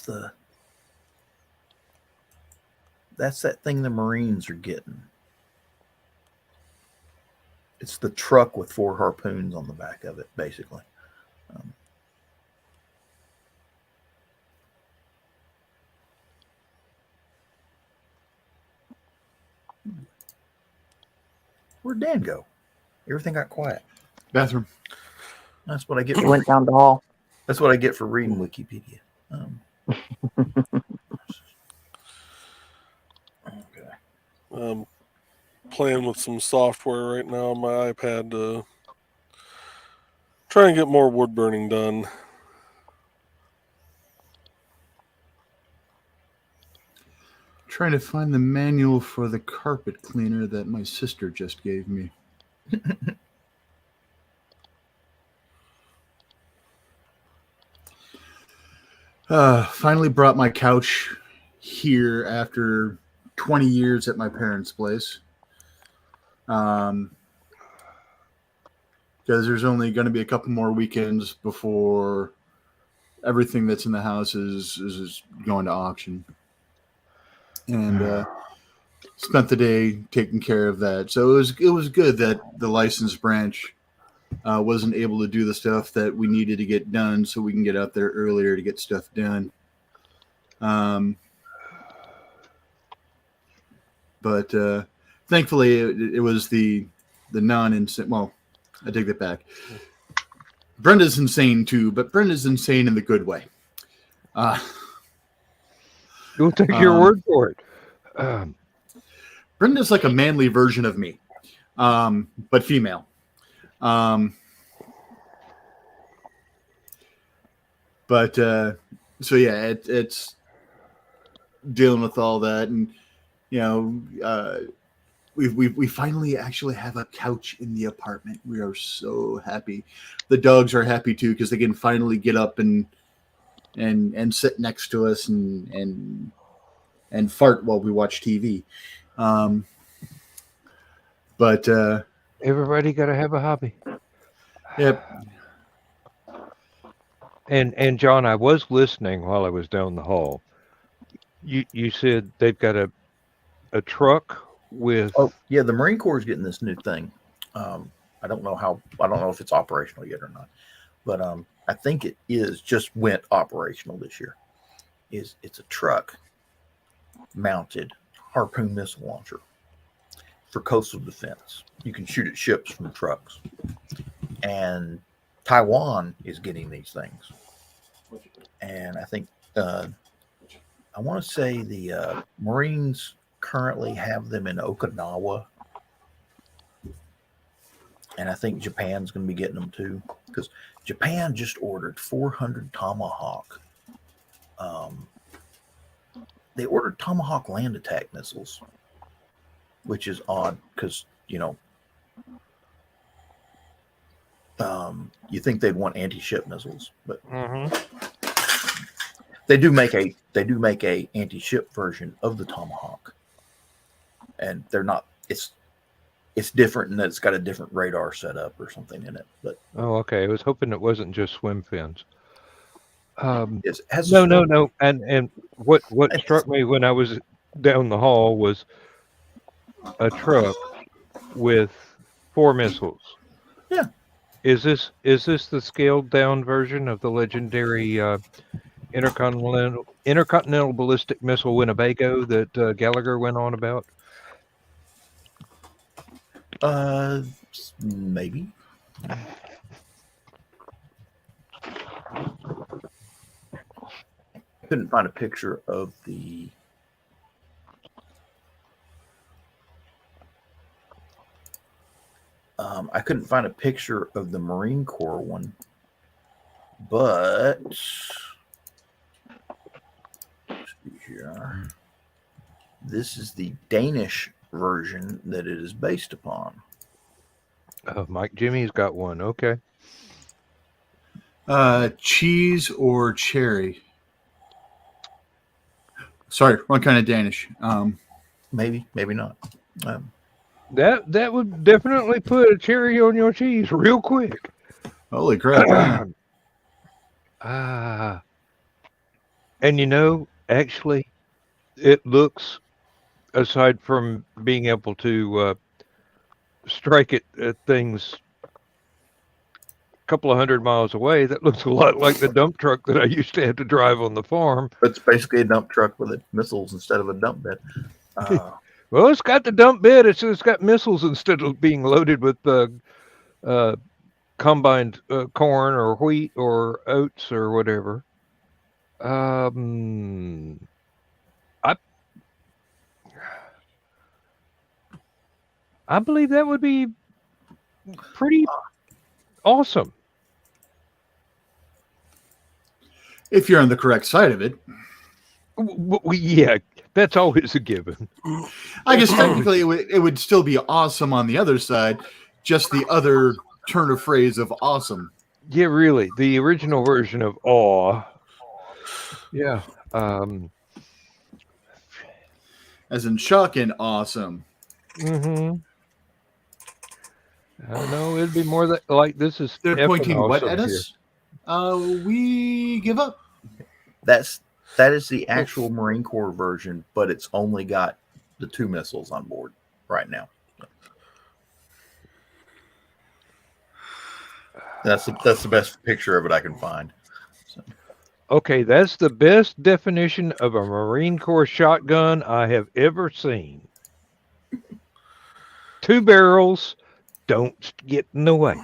that thing the Marines are getting. It's the truck with 4 harpoons on the back of it, basically. Where'd Dan go? Everything got quiet. Bathroom. That's what I get. He went down the hall. That's what I get for reading Wikipedia. Okay. Playing with some software right now on my iPad to try and get more wood burning done. Trying to find the manual for the carpet cleaner that my sister just gave me. Finally brought my couch here after 20 years at my parents' place. Because there's only going to be a couple more weekends before everything that's in the house is going to auction. And spent the day taking care of that. So it was good that the licensed branch wasn't able to do the stuff that we needed to get done, so we can get out there earlier to get stuff done. But thankfully, it was the non-insane. Well, I take that back. Brenda's insane too, but Brenda's insane in the good way. We'll take your word for it. Brenda's like a manly version of me, but female. But so yeah, it's dealing with all that, and we finally actually have a couch in the apartment. We are so happy. The dogs are happy too because they can finally get up and sit next to us and fart while we watch TV. But everybody got to have a hobby. Yep. And John, I was listening while I was down the hall. You said they've got a truck with. Oh yeah, the Marine Corps is getting this new thing. I don't know if it's operational yet or not, but I think it just went operational this year. It's a truck mounted harpoon missile launcher for coastal defense. You can shoot at ships from trucks, and Taiwan is getting these things. And I think I want to say the Marines currently have them in Okinawa, and I think Japan's going to be getting them too, because Japan just ordered 400 Tomahawk. They ordered Tomahawk land attack missiles, which is odd because you think they'd want anti-ship missiles, but they do make a anti-ship version of the Tomahawk, and they're not. It's different in that it's got a different radar setup or something in it. But okay. I was hoping it wasn't just swim fins. Yes, no. And what struck me when I was down the hall was a truck with 4 missiles. Yeah. Is this the scaled down version of the legendary intercontinental ballistic missile Winnebago that Gallagher went on about? Maybe. I couldn't find a picture of the. I couldn't find a picture of the Marine Corps one, but Here. This is the Danish version that it is based upon. Mike Jimmy's got one. Okay. Cheese or cherry? Sorry, wrong kind of Danish. Maybe not. That would definitely put a cherry on your cheese real quick. Holy crap! And actually, it looks, aside from being able to strike it at things a couple of 100 miles away, that looks a lot like the dump truck that I used to have to drive on the farm. It's basically a dump truck with missiles instead of a dump bed. Well, it's got the dump bed. It's got missiles instead of being loaded with combined corn or wheat or oats or whatever. I believe that would be pretty awesome. If you're on the correct side of it. Yeah, that's always a given. I guess technically it would still be awesome on the other side, just the other turn of phrase of awesome. Yeah, really. The original version of awe. Yeah. As in shock and awesome. Mm-hmm. I don't know. It'd be more like this is. They're pointing awesome what at us? We give up. That is the actual Marine Corps version, but it's only got the 2 missiles on board right now. That's the best picture of it I can find. So. Okay, that's the best definition of a Marine Corps shotgun I have ever seen. 2 barrels, don't get in the way.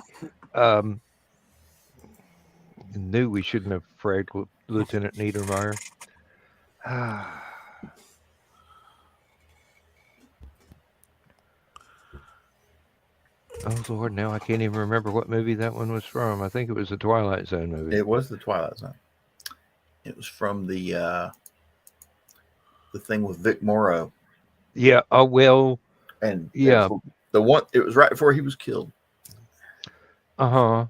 Knew we shouldn't have fragged Lieutenant Niedermeyer. Oh, Lord, now I can't even remember what movie that one was from. I think it was the Twilight Zone movie. It was the Twilight Zone. It was from the thing with Vic Morrow. Yeah, well. And yeah. The one, it was right before he was killed. Uh-huh.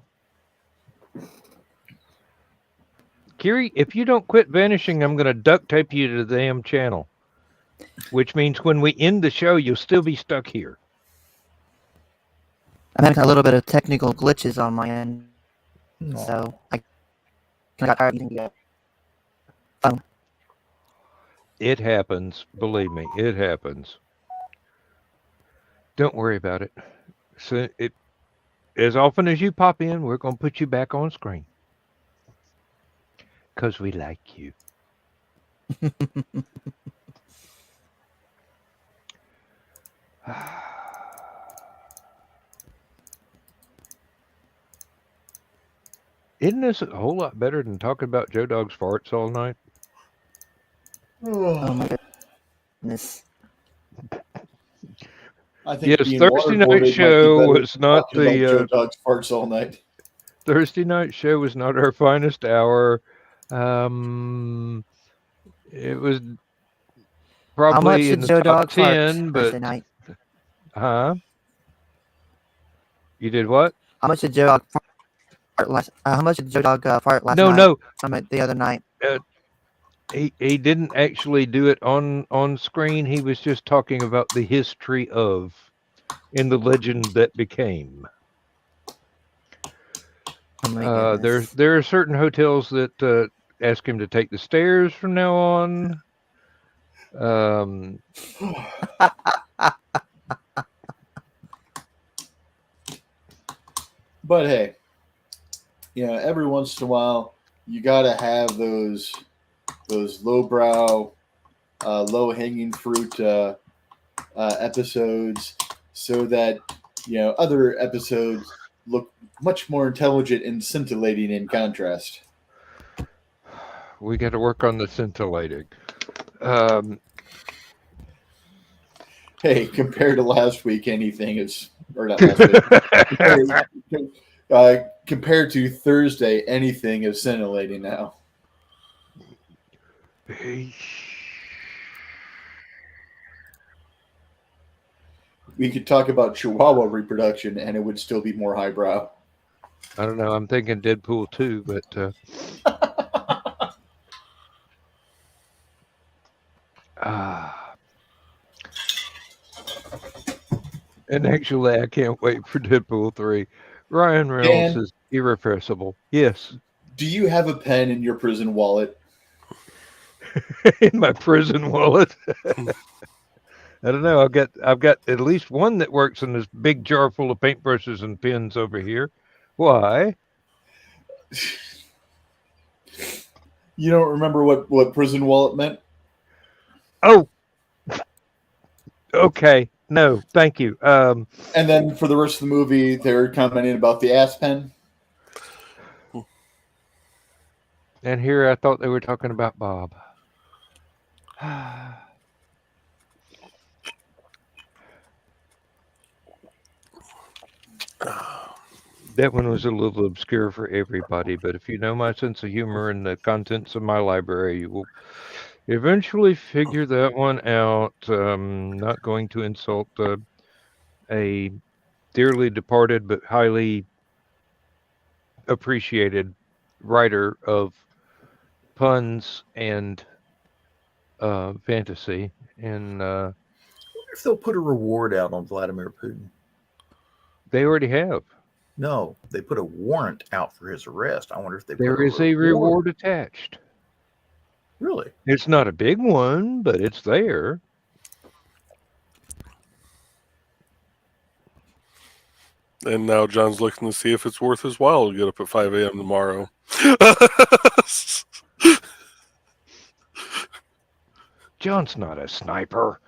Kiri, if you don't quit vanishing, I'm going to duct tape you to the damn channel. Which means when we end the show, you'll still be stuck here. I'm having a little bit of technical glitches on my end. So I got tired of using the phone. It happens. Believe me, it happens. Don't worry about it. So as often as you pop in, we're going to put you back on screen. Because we like you. Isn't this a whole lot better than talking about Joe Dog's farts all night? Oh my goodness. I think yes, Thursday night show was not the Joe Dog's farts all night. Thursday night show was not our finest hour. It was probably in the Joe top Dog 10, but Thursday night? You did what? How much did Joe Dog fart last? How much did Joe Dog fart last night? No. The other night. He didn't actually do it on screen. He was just talking about the history of, in the legend that became. Oh there are certain hotels that ask him to take the stairs from now on. But hey, every once in a while you gotta have those lowbrow, low-hanging fruit episodes, so that other episodes look much more intelligent and scintillating in contrast. We got to work on the scintillating. Hey, compared to last week, anything is, or not last week. Compared to Thursday, anything is scintillating now. we could talk about Chihuahua reproduction, and it would still be more highbrow. I don't know. I'm thinking Deadpool 2, but and actually, I can't wait for Deadpool 3. Ryan Reynolds Dan, is irrepressible. Yes. do you have a pen in your prison wallet? In my prison wallet. I don't know. I've got at least one that works in this big jar full of paintbrushes and pens over here. Why? You don't remember what prison wallet meant? Oh, okay. No, thank you. And then for the rest of the movie, they're commenting about the ass pen. And here I thought they were talking about Bob. That one was a little obscure for everybody, but if you know my sense of humor and the contents of my library, you will eventually figure that one out. Not going to insult a dearly departed but highly appreciated writer of puns and fantasy. And I wonder if they'll put a reward out on Vladimir Putin. They already have. No, they put a warrant out for his arrest. I wonder if There is a reward attached. Really? It's not a big one, but it's there. And now John's looking to see if it's worth his while to get up at 5 a.m. tomorrow. John's not a sniper.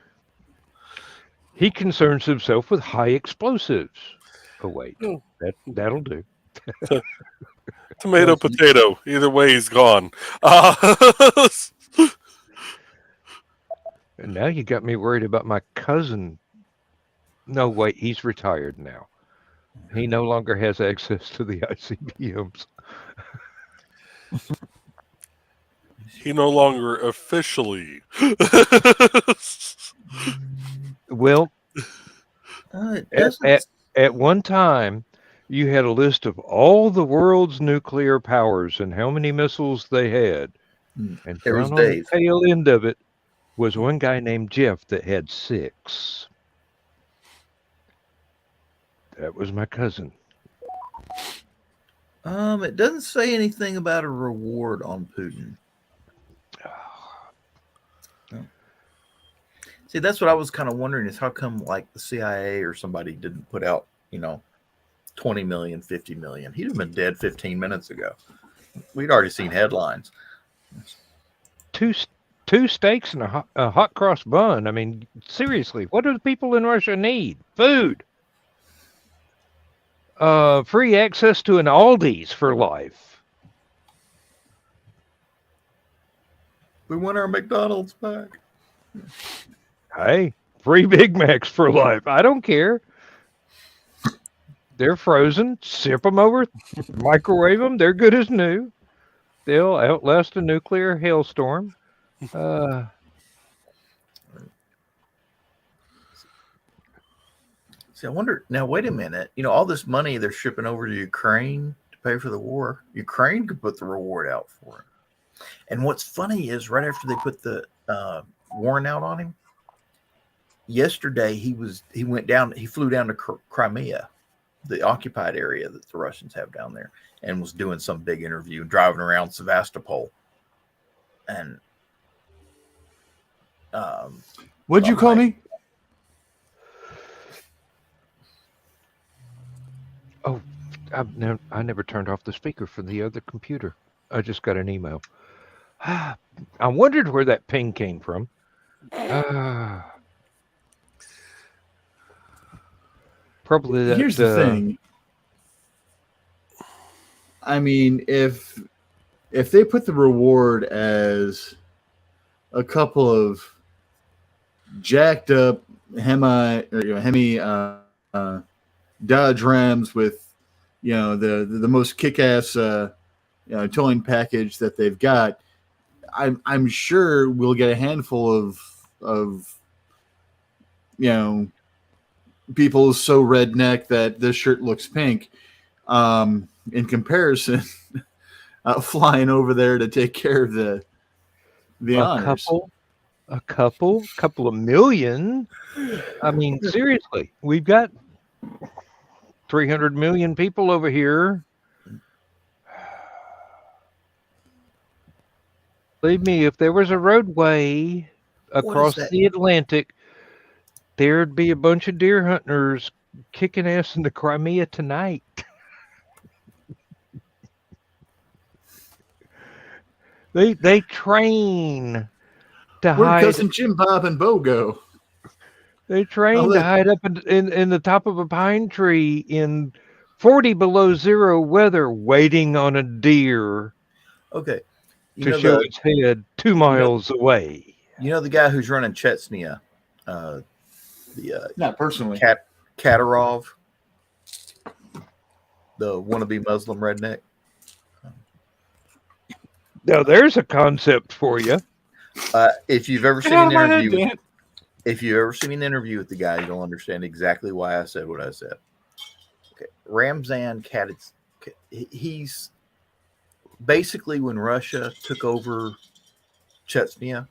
He concerns himself with high explosives. Oh, wait. That'll do. Tomato, potato. Either way, he's gone. And now you got me worried about my cousin. No, wait, he's retired now. He no longer has access to the ICBMs. He no longer officially. Well, at one time, you had a list of all the world's nuclear powers and how many missiles they had. And there was down on Dave. the tail end of it was one guy named Jeff that had 6. That was my cousin. It doesn't say anything about a reward on Putin. No. See, that's what I was kind of wondering is how come like the CIA or somebody didn't put out, 20 million, 50 million. He'd have been dead 15 minutes ago. We'd already seen headlines. Two steaks and a hot cross bun. I mean, seriously, what do the people in Russia need? Food. Free access to an Aldi's for life. We want our McDonald's back. Hey, free Big Macs for life. I don't care. They're frozen. Sip them over, microwave them. They're good as new. They'll outlast a nuclear hailstorm. See, I wonder now. Wait a minute. All this money they're shipping over to Ukraine to pay for the war. Ukraine could put the reward out for it. And what's funny is, right after they put the warrant out on him, yesterday he flew down to Crimea, the occupied area that the Russians have down there, and was doing some big interview, driving around Sevastopol. And what'd you call me? Oh, I never turned off the speaker from the other computer. I just got an email. I wondered where that ping came from. Probably that. Here's the thing. I mean, if they put the reward as a couple of jacked up Hemi Dodge Rams with the most kick-ass towing package that they've got, I'm sure we'll get a handful of people so redneck that this shirt looks pink. In comparison, flying over there to take care of the honors. A couple of million. I mean, seriously, we've got 300 million people over here. Believe me, if there was a roadway across the Atlantic, there'd be a bunch of deer hunters kicking ass in the Crimea tonight. They train to Where'd hide. cousin Jim Bob and Bo go? They train to hide up in the top of a pine tree in 40 below zero weather, waiting on a deer. Okay. To show its head 2 miles away. You know the guy who's running Chechnya, not personally, Kadyrov, the wannabe Muslim redneck. Now there's a concept for you. If you've ever seen an interview, with the guy, you'll understand exactly why I said what I said. Okay. Ramzan Kadyrov, he's basically when Russia took over Chechnya,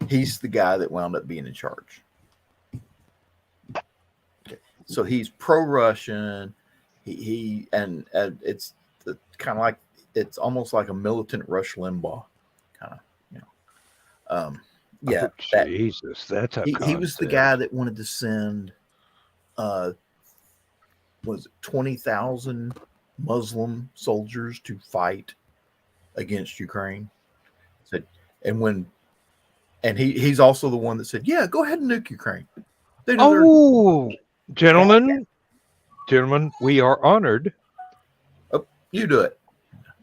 he's the guy that wound up being in charge. Okay. So he's pro-Russian. He it's kind of like, it's almost like a militant Rush Limbaugh kind of, yeah. Oh, Jesus, that's a he was the guy that wanted to send was it 20,000 Muslim soldiers to fight against Ukraine. He's also the one that said, "Yeah, go ahead and nuke Ukraine." Gentlemen, we are honored. Oh, you do it.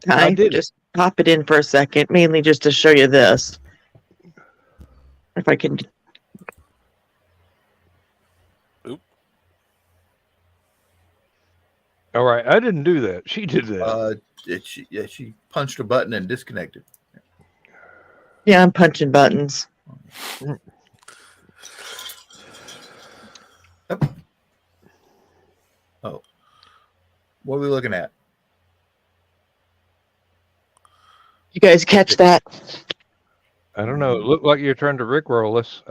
I just pop it in for a second, mainly just to show you this. If I can. Oop. All right, I didn't do that. She did that. She punched a button and disconnected. Yeah, I'm punching buttons. Oh, what are we looking at? You guys catch that? I don't know. It looked like you're trying to rickroll us.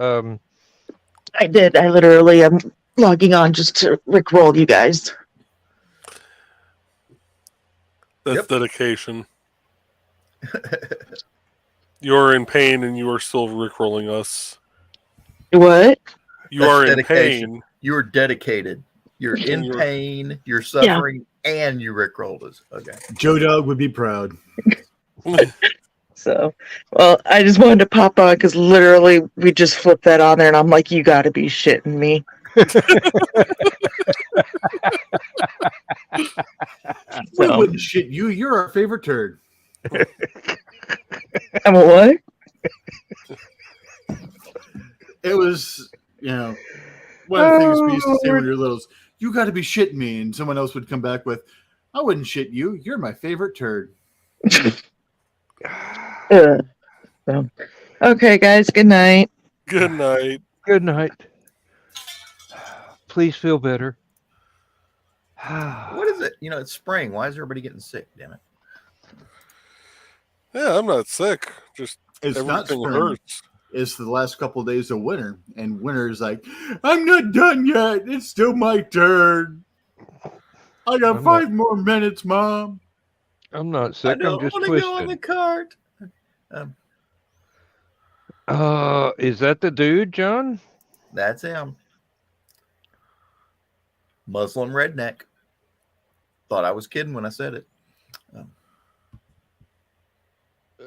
I did. I literally am logging on just to rickroll you guys. That's dedication. You're in pain and you are still rickrolling us. What? You are in pain. You are dedicated. You're in pain. You're suffering, and you rickrolled us. Okay. Joe Dog would be proud. So, well, I just wanted to pop on because literally we just flipped that on there, and I'm like, you got to be shitting me. We wouldn't shit you. You're our favorite turd. I'm a what? It was, one of the things we used to say when we were littles. You got to be shitting me, and someone else would come back with, "I wouldn't shit you. You're my favorite turd." So, okay, guys. Good night. Good night. Good night. Please feel better. What is it? It's spring. Why is everybody getting sick? Damn it. Yeah, I'm not sick. Just It's not everything spring. hurts. It's the last couple of days of winter, and winter is like, I'm not done yet. It's still my turn. I got 5 more minutes, Mom. I'm not sick. I'm just twisted. Go on the cart. Is that the dude, John? That's him. Muslim redneck. Thought I was kidding when I said it.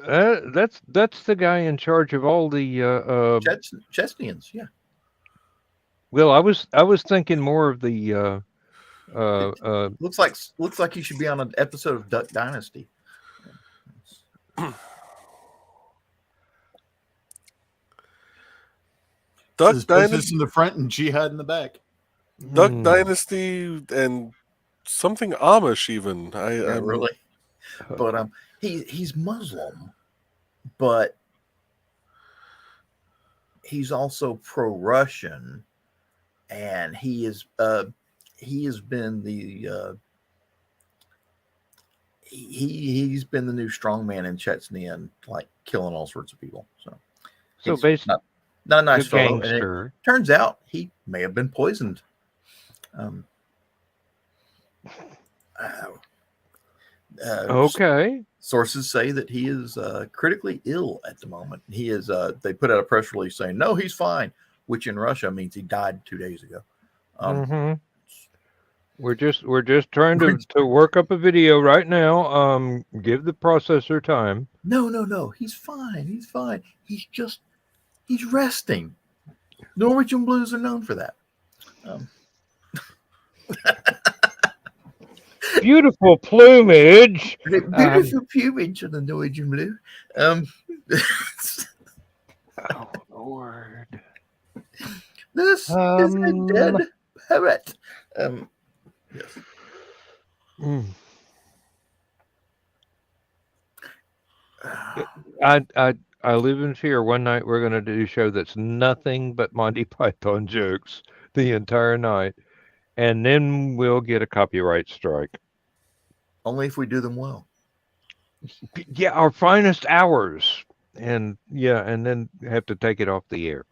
That's the guy in charge of all the Chechnyans. Yeah. Well, I was thinking more of the looks like you should be on an episode of Duck Dynasty. Duck Dynasty in the front and Jihad in the back. Duck Dynasty and something Amish even. Really, but he's Muslim, but he's also pro-Russian, and he has been the he's been the new strongman in Chechnya and like killing all sorts of people. So basically, not a nice the fellow. gangster. And it turns out he may have been poisoned. Okay. Sources say that he is critically ill at the moment. He is. They put out a press release saying, "No, he's fine," which in Russia means he died 2 days ago. We're just trying to work up a video right now. Give the processor time. No. He's fine. He's fine. He's resting. Norwegian blues are known for that. Beautiful plumage. Beautiful plumage on the Norwegian blue. Oh Lord. This is a dead parrot. Yes. I live in fear. One night we're going to do a show that's nothing but Monty Python jokes the entire night, and then we'll get a copyright strike. Only if we do them well. Yeah, our finest hours, and then have to take it off the air.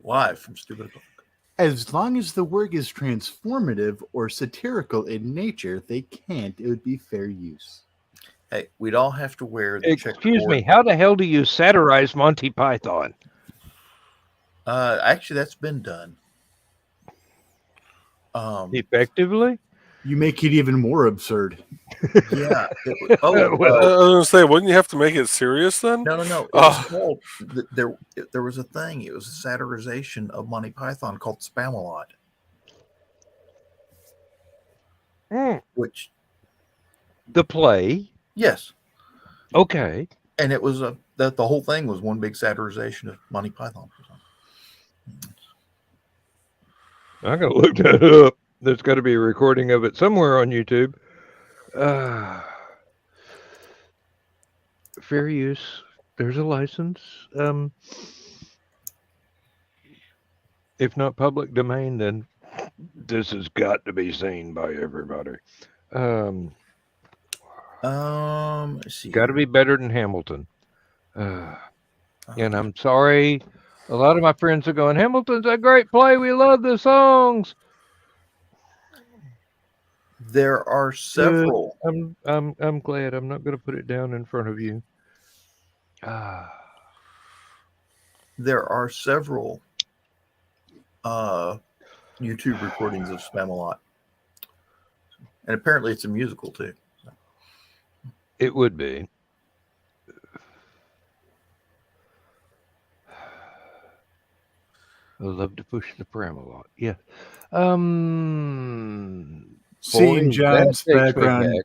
Live from Stupid O'Clock. As long as the work is transformative or satirical in nature, they can't. It would be fair use. Hey, we'd all have to wear the Excuse me, how the hell do you satirize Monty Python? Actually, that's been done. Effectively? You make it even more absurd. Yeah. I was going to say, wouldn't you have to make it serious then? No. It was called, there was a thing. It was a satirization of Monty Python called Spamalot. Which the play? Yes. Okay. And it was the whole thing was one big satirization of Monty Python. I'm gonna look that up. There's got to be a recording of it somewhere on YouTube. Fair use. There's a license. If not public domain, then this has got to be seen by everybody. Let's see. Got to be better than Hamilton. And I'm sorry, a lot of my friends are going, Hamilton's a great play. We love the songs. There are several. I'm glad. I'm not going to put it down in front of you. There are several YouTube recordings of Spamalot. And apparently it's a musical too. So. It would be. I love to push the pram a lot. Yeah. Seeing John's background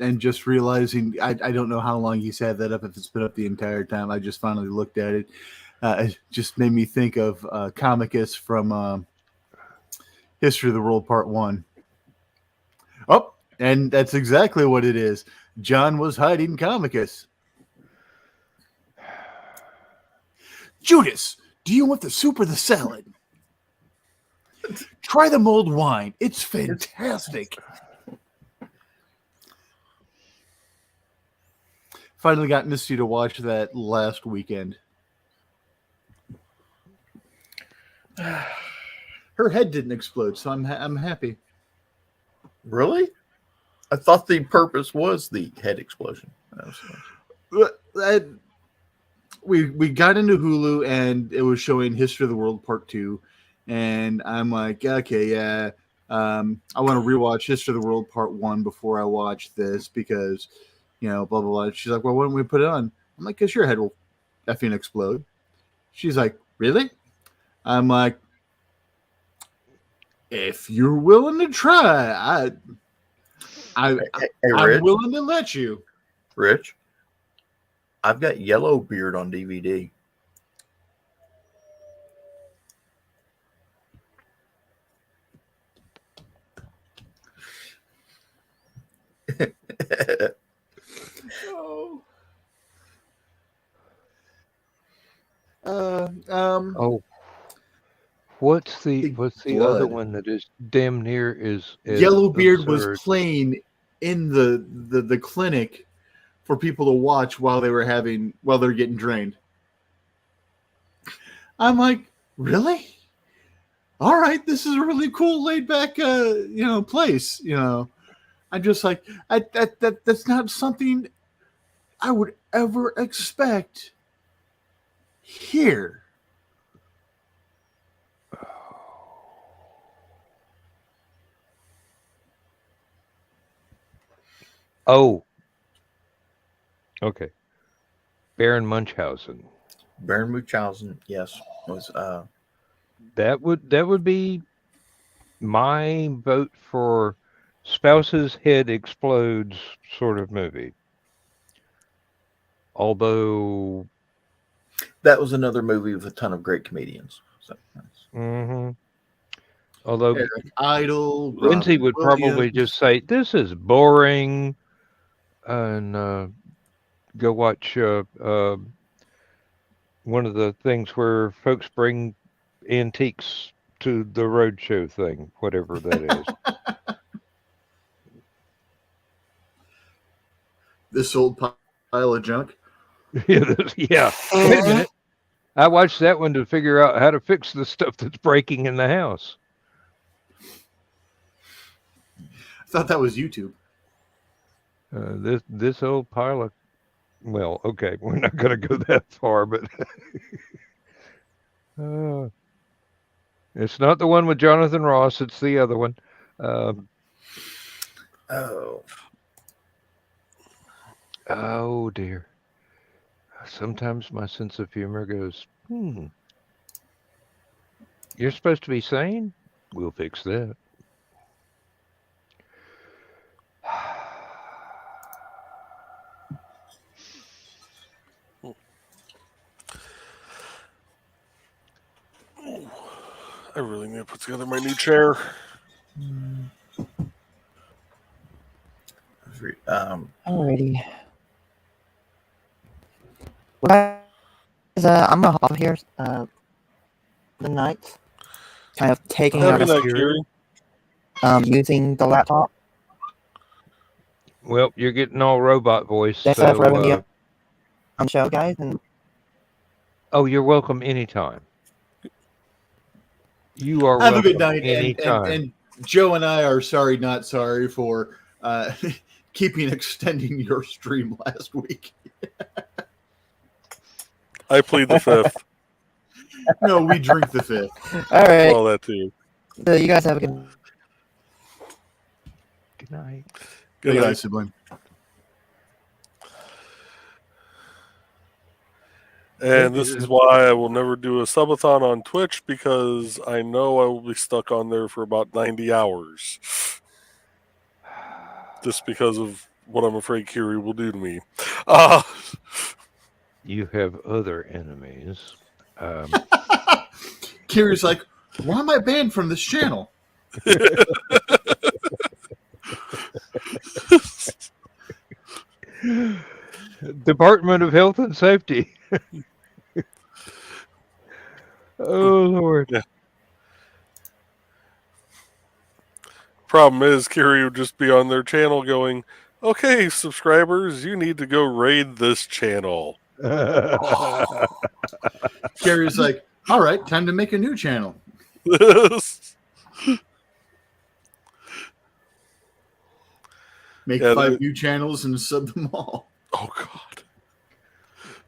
and just realizing, I don't know how long he's had that up, if it's been up the entire time. I just finally looked at it. It just made me think of Comicus from History of the World Part 1. Oh, and that's exactly what it is. John was hiding Comicus. Judas, do you want the soup or the salad? Try the mulled wine. It's fantastic. Finally got Misty to watch that last weekend. Her head didn't explode, so I'm happy. Really? I thought the purpose was the head explosion. We got into Hulu and it was showing History of the World Part 2, and I'm like, okay, yeah, I want to rewatch History of the World Part 1 before I watch this because, blah blah blah. She's like, well, why don't we put it on? I'm like, because your head will effing explode. She's like, really? I'm like, if you're willing to try, I'm willing to let you. Rich, I've got Yellow Beard on DVD. Oh, what's the other one that is damn near as Yellowbeard was absurd? playing in the clinic for people to watch while they're getting drained. I'm like, really? All right, this is a really cool, laid back, place. I'm just like, that's not something I would ever expect here. Oh, okay. Baron Munchausen. Baron Munchausen, yes, was that would be my vote for spouse's head explodes sort of movie. Although that was another movie with a ton of great comedians. So, although Eric Idle, Lindsay would probably just say this is boring, and go watch one of the things where folks bring antiques to the roadshow thing, whatever that is. This old pile of junk. Yeah. Wait a minute. I watched that one to figure out how to fix the stuff that's breaking in the house. I thought that was YouTube. This old pile of, well, okay, we're not going to go that far, but it's not the one with Jonathan Ross. It's the other one. Oh dear. Sometimes my sense of humor goes, you're supposed to be sane? We'll fix that. I really need to put together my new chair. Alrighty. Well, guys, I'm gonna hop off here. The night, kind of taking out using the laptop. Well, you're getting all robot voice. That's so, for having me on the show, guys. And oh, you're welcome anytime. You are Have welcome a good night. Anytime. And Joe and I are sorry, not sorry for extending your stream last week. I plead the fifth. No, we drink the fifth. All right. Well, that too. So you guys have a good night. Good night, sibling. And this is why I will never do a subathon on Twitch, because I know I will be stuck on there for about 90 hours. Just because of what I'm afraid Kiri will do to me. You have other enemies. Kiri's like, why am I banned from this channel? Department of Health and Safety. Oh, Lord. Yeah. Problem is, Kiri would just be on their channel going, okay, subscribers, you need to go raid this channel. Kiri's like, all right, time to make a new channel. Make 5 new channels and sub them all. Oh, God.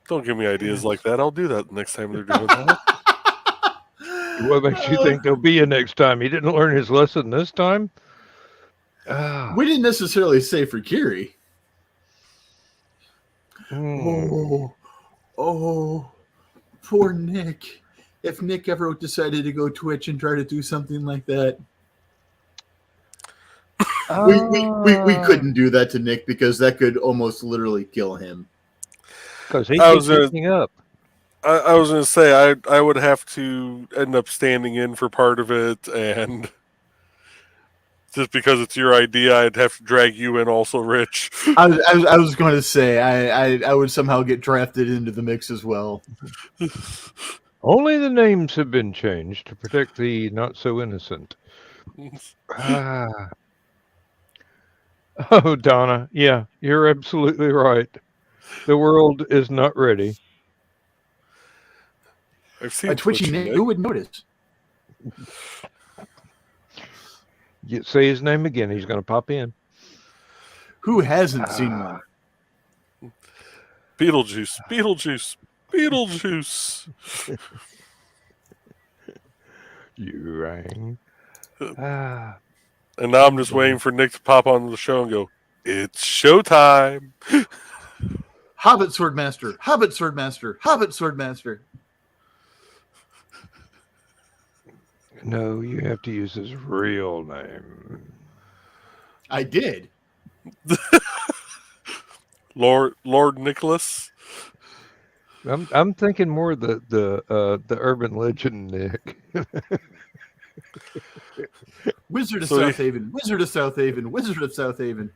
Don't give me ideas like that. I'll do that next time they're doing that. What makes you think there'll be a next time? He didn't learn his lesson this time? We didn't necessarily say for Kiri. Oh, poor Nick. If Nick ever decided to go Twitch and try to do something like that. We couldn't do that to Nick because that could almost literally kill him. Because he keeps picking up. I was going to say, I would have to end up standing in for part of it, and Just because it's your idea, I'd have to drag you in also, Rich. I was going to say I would somehow get drafted into the mix as well. Only the names have been changed to protect the not so innocent. Oh, Donna, yeah, you're absolutely right. The world is not ready. I've seen A twitchy name. Who would notice? You say his name again, he's going to pop in. Who hasn't seen one? Beetlejuice, Beetlejuice, Beetlejuice. You rang. And now I'm just waiting for Nick to pop on the show and go, "It's showtime." Hobbit Swordmaster, Hobbit Swordmaster, Hobbit Swordmaster. No, you have to use his real name. I did. Lord Nicholas. I'm thinking more the urban legend, Nick. Wizard of South Haven, Wizard of South Haven, Wizard of South Haven.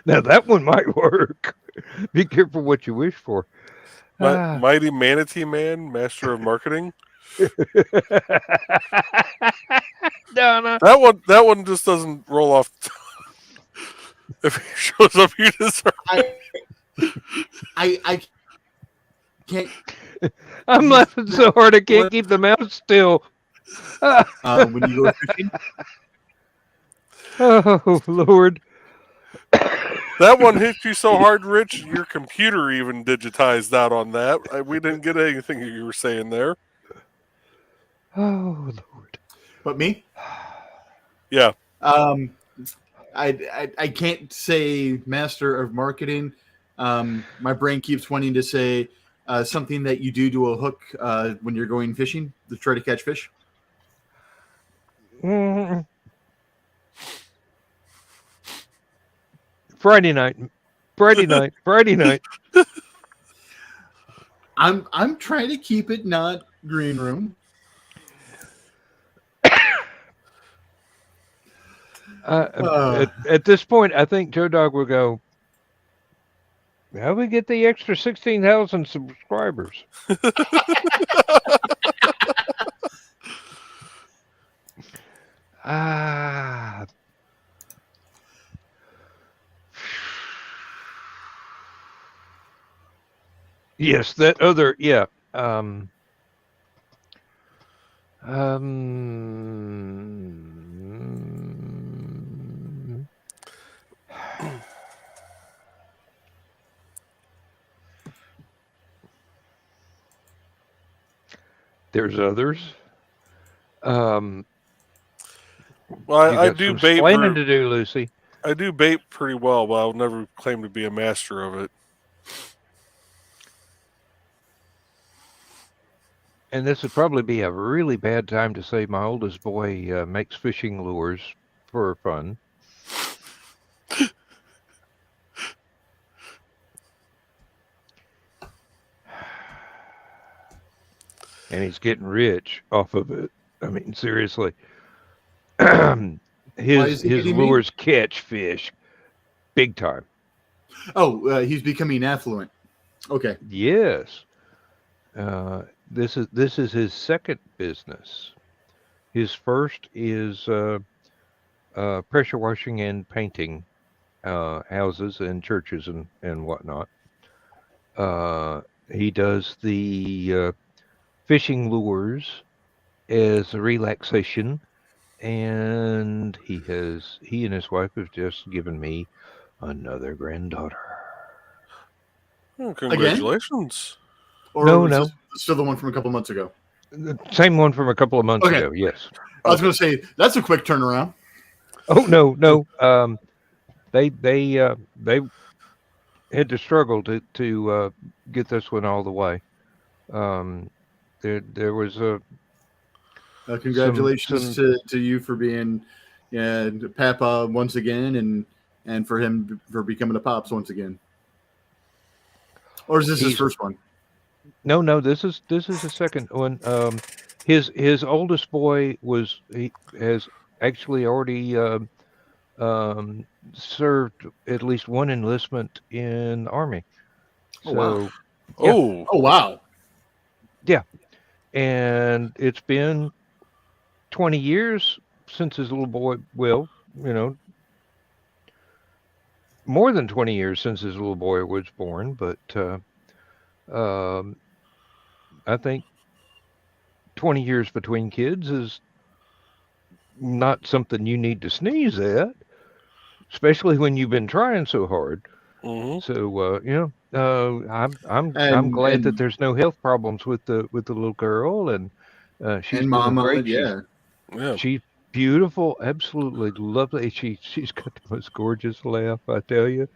Now that one might work. Be careful what you wish for. Mighty Manatee Man, Master of Marketing. Donna. That one just doesn't roll off. If he shows up, you deserve. I can't. I'm laughing so hard I can't keep the mouth still. When you go fishing. Oh Lord. That one hit you so hard, Rich, your computer even digitized out on that. We didn't get anything you were saying there. Oh Lord. But me? Yeah. I can't say master of marketing. My brain keeps wanting to say something that you do to a hook when you're going fishing to try to catch fish. Friday night. I'm trying to keep it not green room. At this point, I think Joe Dog will go, how do we get the extra 16,000 subscribers? Yes, that other, yeah. There's others. Well, I do bait. Explaining to do, Lucy. I do bait pretty well, but I'll never claim to be a master of it. And this would probably be a really bad time to say my oldest boy makes fishing lures for fun. And he's getting rich off of it. I mean, seriously. his lures catch fish big time. Oh, he's becoming affluent. Okay. Yes. This is his second business. His first is pressure washing and painting houses and churches and whatnot. He does the fishing lures as a relaxation, and he and his wife have just given me another granddaughter. Oh, congratulations. Or no. This still the one from a couple months ago? The same one from a couple of months ago, yes. I was going to say, that's a quick turnaround. Oh, no. They had to struggle to get this one all the way. There was a... congratulations to you for being Papa once again, and for him for becoming a Pops once again. Or is this his first one? No. This is the second one. His oldest boy has actually already served at least one enlistment in the Army. Oh, wow. So, yeah. Oh, wow. Yeah. And it's been 20 years since his little boy, well, more than 20 years since his little boy was born, but I think 20 years between kids is not something you need to sneeze at, especially when you've been trying so hard. Mm-hmm. So I'm glad that there's no health problems with the little girl, and she's and doing Mama, great. yeah. She's beautiful, absolutely lovely. She's got the most gorgeous laugh, I tell you.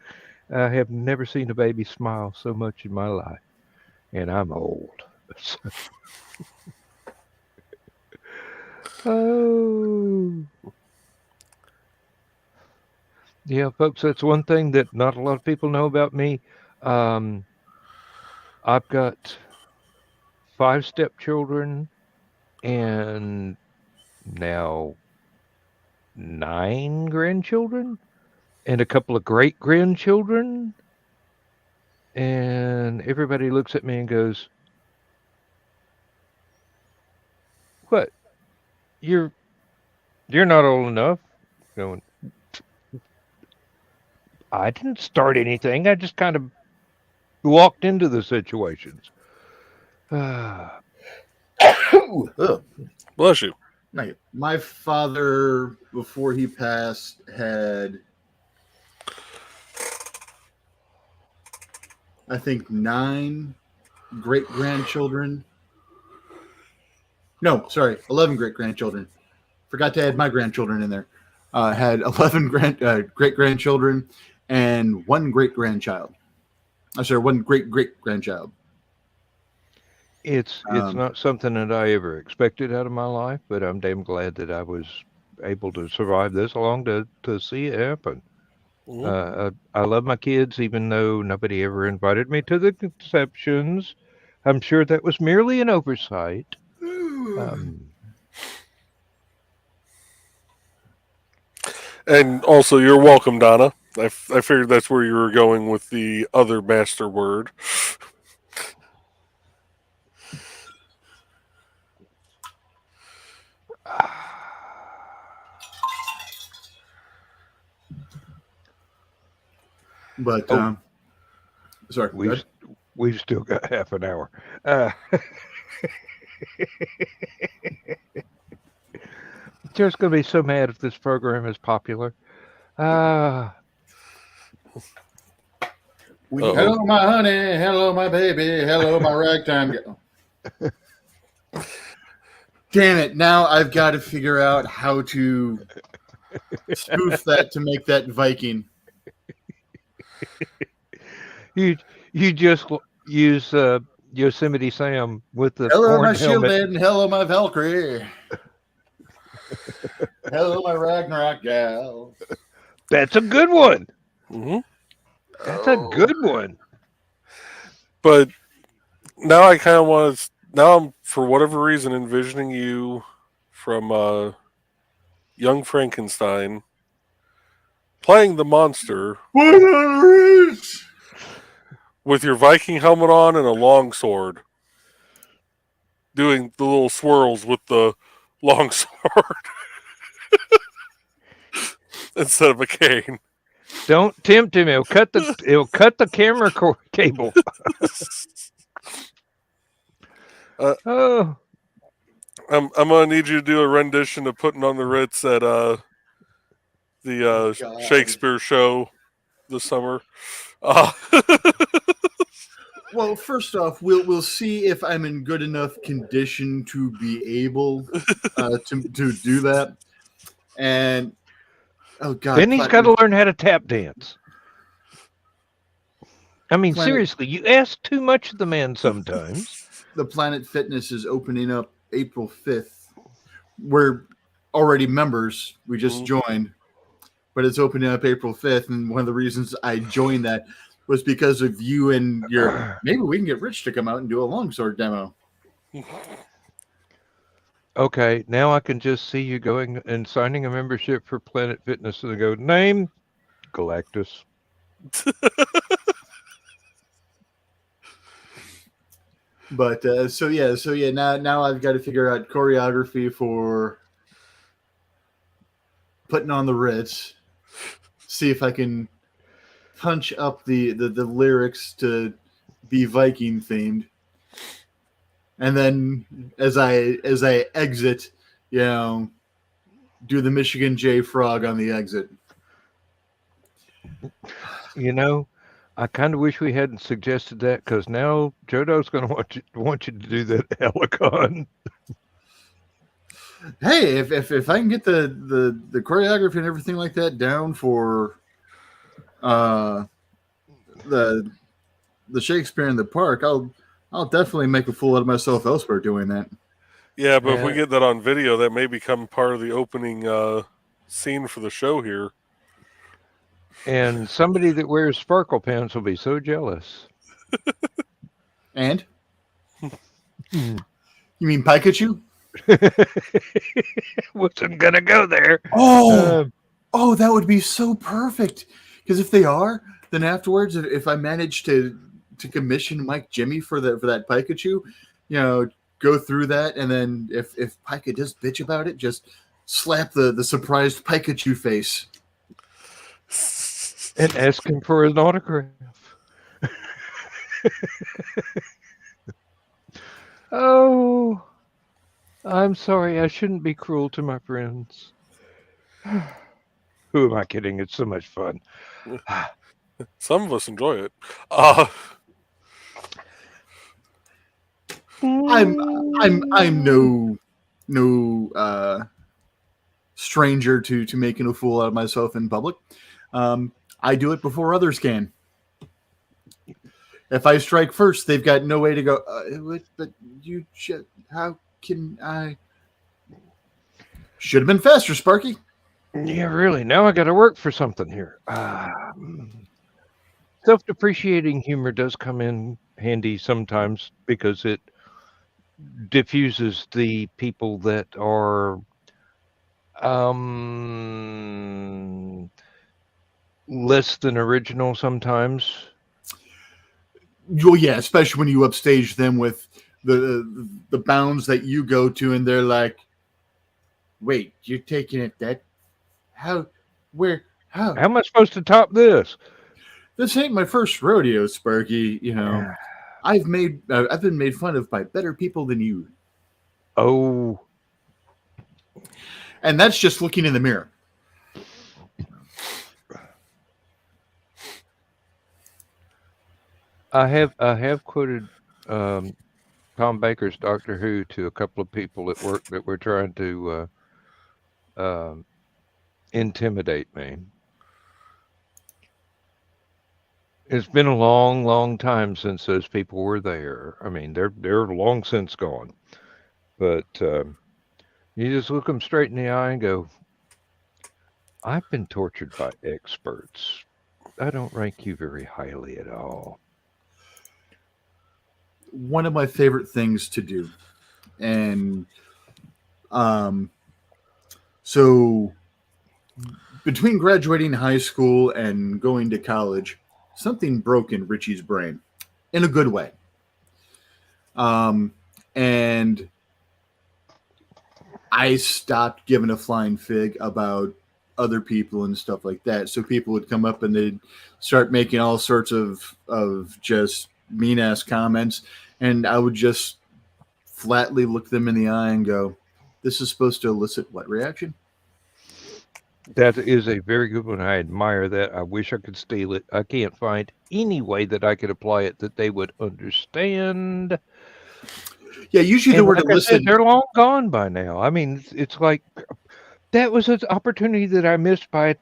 I have never seen a baby smile so much in my life, and I'm old. Oh. Yeah, folks, that's one thing that not a lot of people know about me. I've got 5 stepchildren and now 9 grandchildren and a couple of great-grandchildren. And everybody looks at me and goes, "What? You're not old enough?" Going, I didn't start anything. I just kind of walked into the situations. Bless you. My father, before he passed, had, I think, 9 great-grandchildren. No, sorry, 11 great-grandchildren. Forgot to add my grandchildren in there. Had 11 great-grandchildren and 1 great-grandchild. I'm sorry, 1 great-great-grandchild. It's not something that I ever expected out of my life, but I'm damn glad that I was able to survive this long to see it happen. Mm-hmm. I love my kids, even though nobody ever invited me to the conceptions. I'm sure that was merely an oversight. And also, you're welcome, Donna. I figured that's where you were going with the other master word. But, sorry. We've still got half an hour. Joe's going to be so mad if this program is popular. Hello, my honey. Hello, my baby. Hello, my ragtime girl. Damn it. Now I've got to figure out how to spoof that to make that Viking. You just use Yosemite Sam with the hello, my orange helmet. shielded, and hello, my Valkyrie. Hello, my Ragnarok gal. That's a good one. Mm-hmm. That's a good one. But now I kind of want to. Now I'm, for whatever reason, envisioning you from Young Frankenstein playing the monster with your Viking helmet on and a long sword, doing the little swirls with the long sword instead of a cane. Don't tempt him. It'll cut the camera cable. I'm gonna need you to do a rendition of Putting on the Ritz at the Shakespeare show this summer. Well, first off, we'll see if I'm in good enough condition to be able to do that. And oh god, then he's got to learn how to tap dance. I mean, seriously, you ask too much of the man sometimes. The Planet Fitness is opening up April 5th. We're already members. We just joined, but it's opening up April 5th. And one of the reasons I joined that was because of you and your, maybe we can get Rich to come out and do a longsword demo. Okay, now I can just see you going and signing a membership for Planet Fitness, and go, name Galactus. But so yeah. Now I've got to figure out choreography for putting on the Ritz. See if I can punch up the lyrics to be Viking themed. And then as I exit, do the Michigan J Frog on the exit. I kind of wish we hadn't suggested that, because now Jodo's going to want you to do that HallowCon. Hey, if I can get the choreography and everything like that down for the Shakespeare in the Park, I'll definitely make a fool out of myself elsewhere doing that. Yeah, but if we get that on video, that may become part of the opening scene for the show here. And somebody that wears sparkle pants will be so jealous. And? You mean Pikachu? Wasn't gonna go there. Oh, that would be so perfect. Because if they are, then afterwards, if I manage to commission Mike Jimmy for that Pikachu, go through that, and then if Pika does bitch about it, just slap the surprised Pikachu face. And ask him for an autograph. Oh, I'm sorry. I shouldn't be cruel to my friends. Who am I kidding? It's so much fun. Some of us enjoy it. I'm no stranger to making a fool out of myself in public. I do it before others can. If I strike first, they've got no way to go. But you should. How can I? Should have been faster, Sparky. Yeah, really. Now I got to work for something here. Self-depreciating humor does come in handy sometimes, because it diffuses the people that are less than original sometimes. Oh yeah, especially when you upstage them with the bounds that you go to, and they're like, "Wait, you're taking it that? How am I supposed to top this? This ain't my first rodeo, Sparky. I've been made fun of by better people than you." Oh, and that's just looking in the mirror. I have quoted Tom Baker's Doctor Who to a couple of people at work that were trying to intimidate me. It's been a long, long time since those people were there. I mean, they're long since gone. But you just look them straight in the eye and go, I've been tortured by experts. I don't rank you very highly at all. One of my favorite things to do. And so between graduating high school and going to college, something broke in Richie's brain in a good way. And I stopped giving a flying fig about other people and stuff like that. So people would come up and they'd start making all sorts of just mean ass comments. And I would just flatly look them in the eye and go, this is supposed to elicit what reaction? That is a very good one. I admire that. I wish I could steal it. I can't find any way that I could apply it that they would understand. Yeah, usually the word elicit. They're long gone by now. I mean, it's like that was an opportunity that I missed by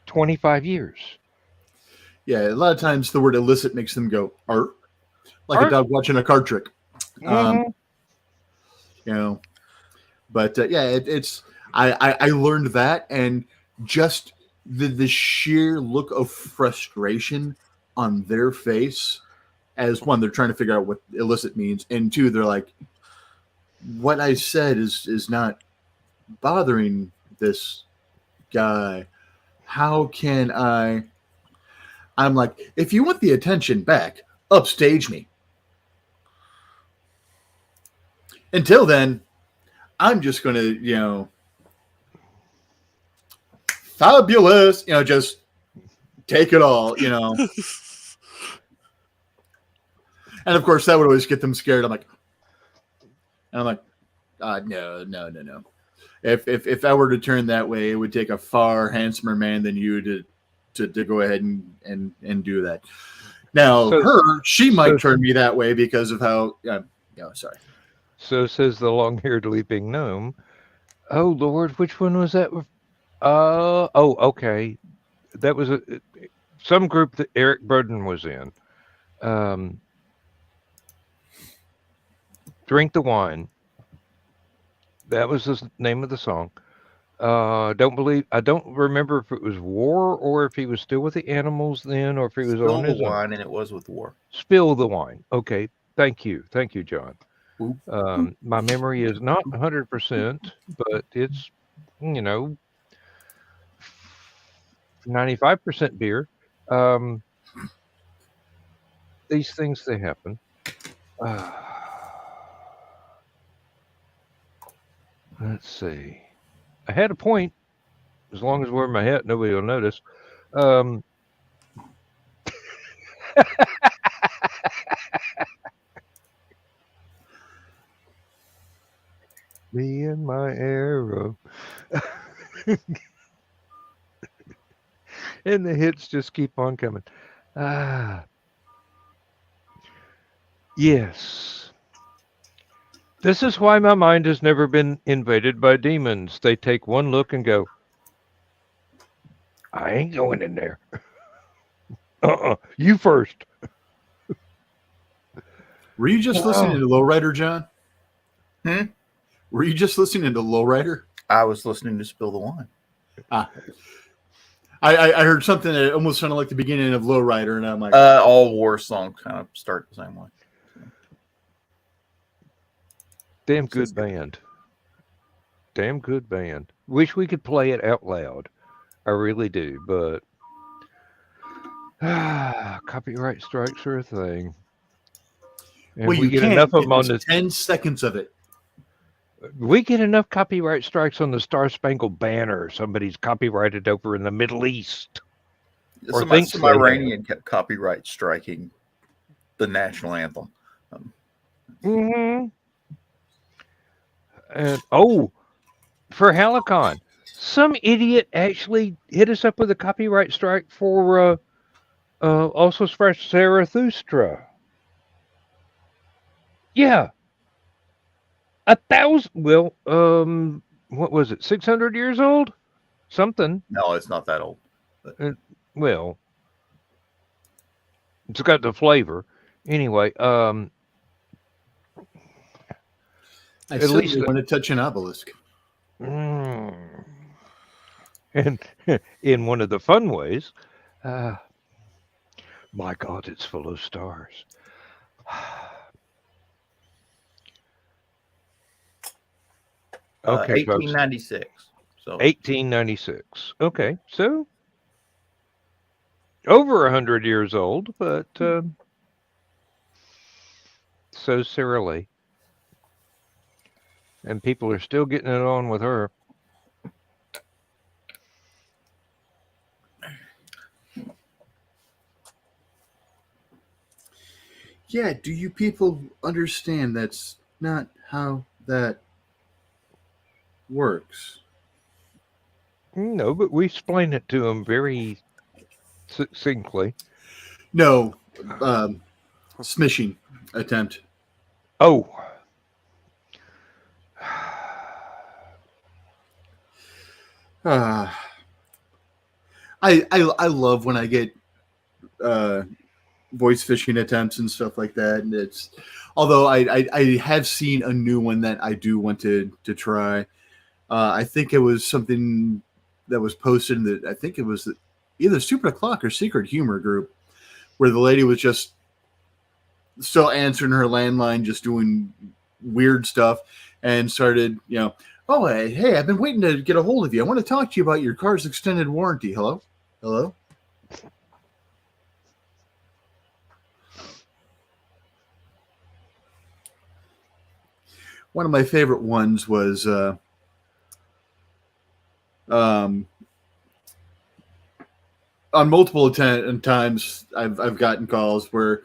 25 years. Yeah, a lot of times the word illicit makes them go, "Art," like a dog watching a card trick. Mm-hmm. But it's I learned that, and just the sheer look of frustration on their face, as one, they're trying to figure out what illicit means, and two, they're like, what I said is not bothering this guy. How can I? I'm like, if you want the attention back, upstage me. Until then, I'm just going to, fabulous, just take it all, And of course, that would always get them scared. I'm like, no. If I were to turn that way, it would take a far handsomer man than you to go ahead and do that. Now, she might turn me that way because of how, sorry. So says the long-haired leaping gnome. Oh, Lord, which one was that? Okay. That was some group that Eric Burden was in. Drink the Wine. That was the name of the song. I don't remember if it was War or if he was still with the Animals then, or if he was Spill on his the Wine, own. and it was with War. Spill the Wine. Okay. Thank you, John. My memory is not 100%, but it's 95% beer. These things, they happen. Let's see. I had a point. As long as I wear my hat, nobody will notice. Me and my arrow. And the hits just keep on coming. Yes. This is why my mind has never been invaded by demons. They take one look and go, I ain't going in there. You first. Were you just listening to Lowrider, John? Were you just listening to Lowrider? I was listening to Spill the Wine. I heard something that almost sounded like the beginning of Lowrider, and I'm like, all War songs kind of start the same way. Damn good band. Damn good band. Wish we could play it out loud. I really do, but copyright strikes are a thing. And well, you get can't enough of them on this 10 seconds of it. We get enough copyright strikes on the Star Spangled Banner. Somebody's copyrighted over in the Middle East. Or some Iranian copyright striking the national anthem. And for HallowCon, some idiot actually hit us up with a copyright strike for also for Zarathustra. Yeah. 1,000. Well, what was it? 600 years old? Something. No, it's not that old. Well, it's got the flavor. Anyway, at least want to touch an obelisk. And in one of the fun ways, my God, it's full of stars. Okay, 1896. So 1896. Okay, so over 100 years old, but so Sarah Lee. And people are still getting it on with her. Yeah, do you people understand that's not how that works? No, but we explain it to them very succinctly. No, smishing attempt. Oh. I love when I get voice phishing attempts and stuff like that, and it's although I have seen a new one that I do want to try. I think it was something that was posted in I think it was either Stupid O'Clock or Secret Humor group, where the lady was just still answering her landline, just doing weird stuff, and started, oh, hey, I've been waiting to get a hold of you. I want to talk to you about your car's extended warranty. Hello? One of my favorite ones was on multiple times I've gotten calls where,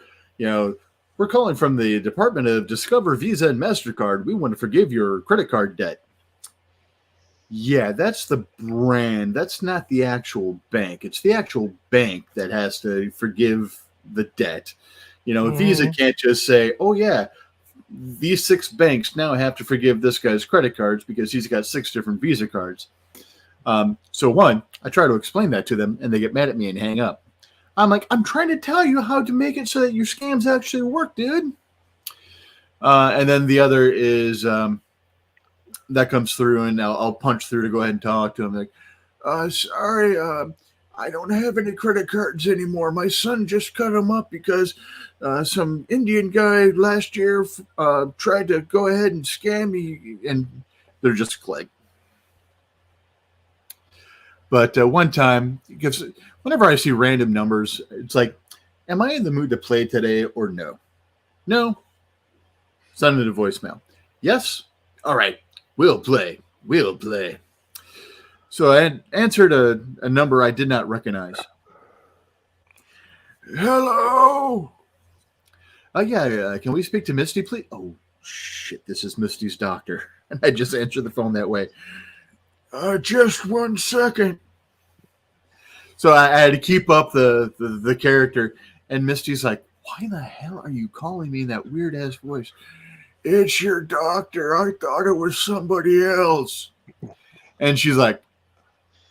we're calling from the Department of Discover Visa and MasterCard. We want to forgive your credit card debt. Yeah, that's the brand. That's not the actual bank. It's the actual bank that has to forgive the debt. Visa can't just say, oh, yeah, these 6 banks now have to forgive this guy's credit cards because he's got 6 different Visa cards. So one, I try to explain that to them and they get mad at me and hang up. I'm like, I'm trying to tell you how to make it so that your scams actually work, dude. And then the other is that comes through and I'll punch through to go ahead and talk to him. Like, sorry, I don't have any credit cards anymore. My son just cut them up because some Indian guy last year tried to go ahead and scam me, and they're just click. But one time, because whenever I see random numbers, it's like, am I in the mood to play today or no? No. Send it a voicemail. Yes? All right. We'll play. So I had answered a number I did not recognize. Hello? Yeah. Can we speak to Misty, please? Oh, shit. This is Misty's doctor. And I just answered the phone that way. Just 1 second. So I had to keep up the character. And Misty's like, why the hell are you calling me in that weird-ass voice? It's your doctor. I thought it was somebody else. And she's like,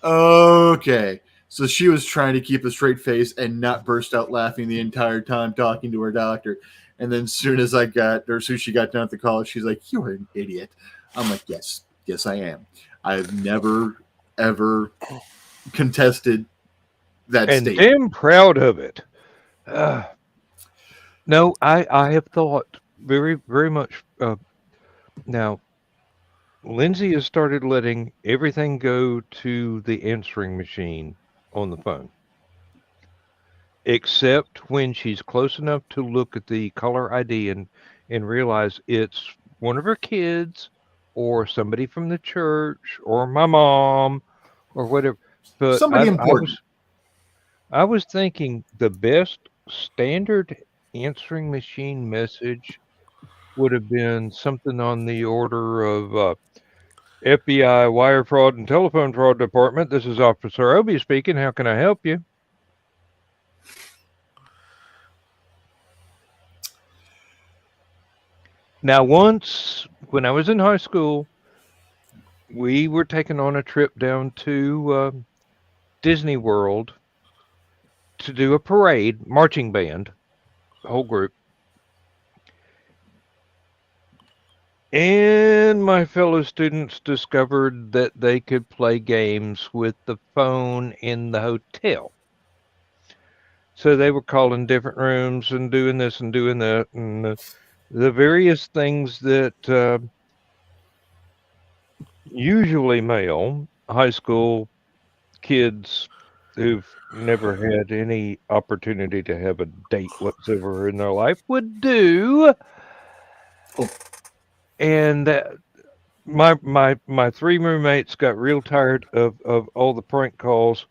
okay. So she was trying to keep a straight face and not burst out laughing the entire time talking to her doctor. And then as soon as she got done at the call, she's like, you're an idiot. I'm like, yes, I am. I've never, ever contested that statement. And damn proud of it. No, I have thought very, very much. Now, Lindsay has started letting everything go to the answering machine on the phone, except when she's close enough to look at the caller ID and realize it's one of her kids or somebody from the church or my mom or whatever. But somebody important. I was thinking the best standard answering machine message would have been something on the order of FBI Wire Fraud and Telephone Fraud Department. This is Officer Obi speaking. How can I help you? Now, once when I was in high school, we were taken on a trip down to Disney World to do a parade, marching band, the whole group. And my fellow students discovered that they could play games with the phone in the hotel. So they were calling different rooms and doing this and doing that. And the various things that usually male high school kids who've never had any opportunity to have a date whatsoever in their life would do. And my 3 roommates got real tired of all the prank calls,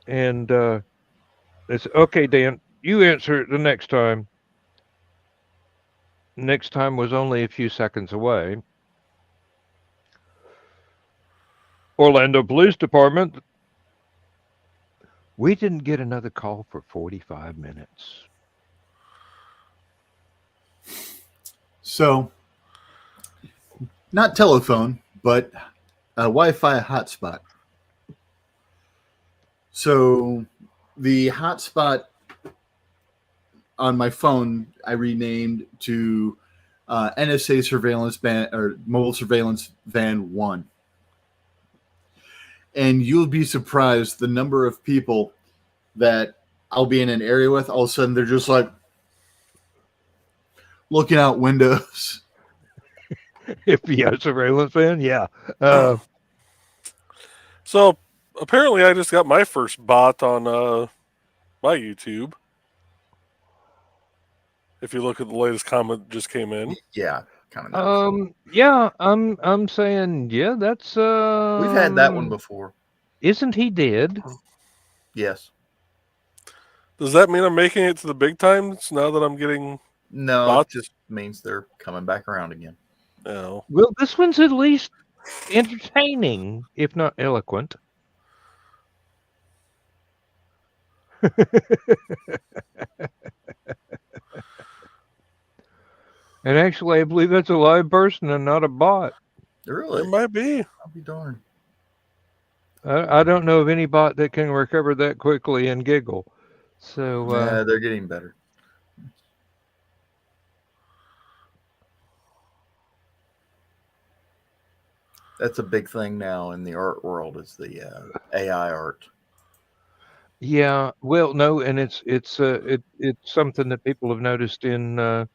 and they said, "Okay, Dan, you answer it the next time." Next time was only a few seconds away. Orlando Police Department. We didn't get another call for 45 minutes. So, not telephone, but a Wi-Fi hotspot. So, the hotspot on my phone I renamed to NSA Surveillance Van or Mobile Surveillance Van 1. And you'll be surprised the number of people that I'll be in an area with. All of a sudden, they're just like looking out windows. FBI surveillance fan, yeah. So apparently, I just got my first bot on my YouTube. If you look at the latest comment that just came in, yeah, kind of. Yeah, I'm saying, yeah, that's We've had that one before. Isn't he dead? Yes. Does that mean I'm making it to the big times now that I'm getting? No, bots? it just means they're coming back around again. No. Well, this one's at least entertaining, if not eloquent. And actually, I believe that's a live person and not a bot. Really? It might be. I'll be darned. I don't know of any bot that can recover that quickly and giggle. So yeah, they're getting better. That's a big thing now in the art world, is the AI art. Yeah, well, no, and it's something that people have noticed in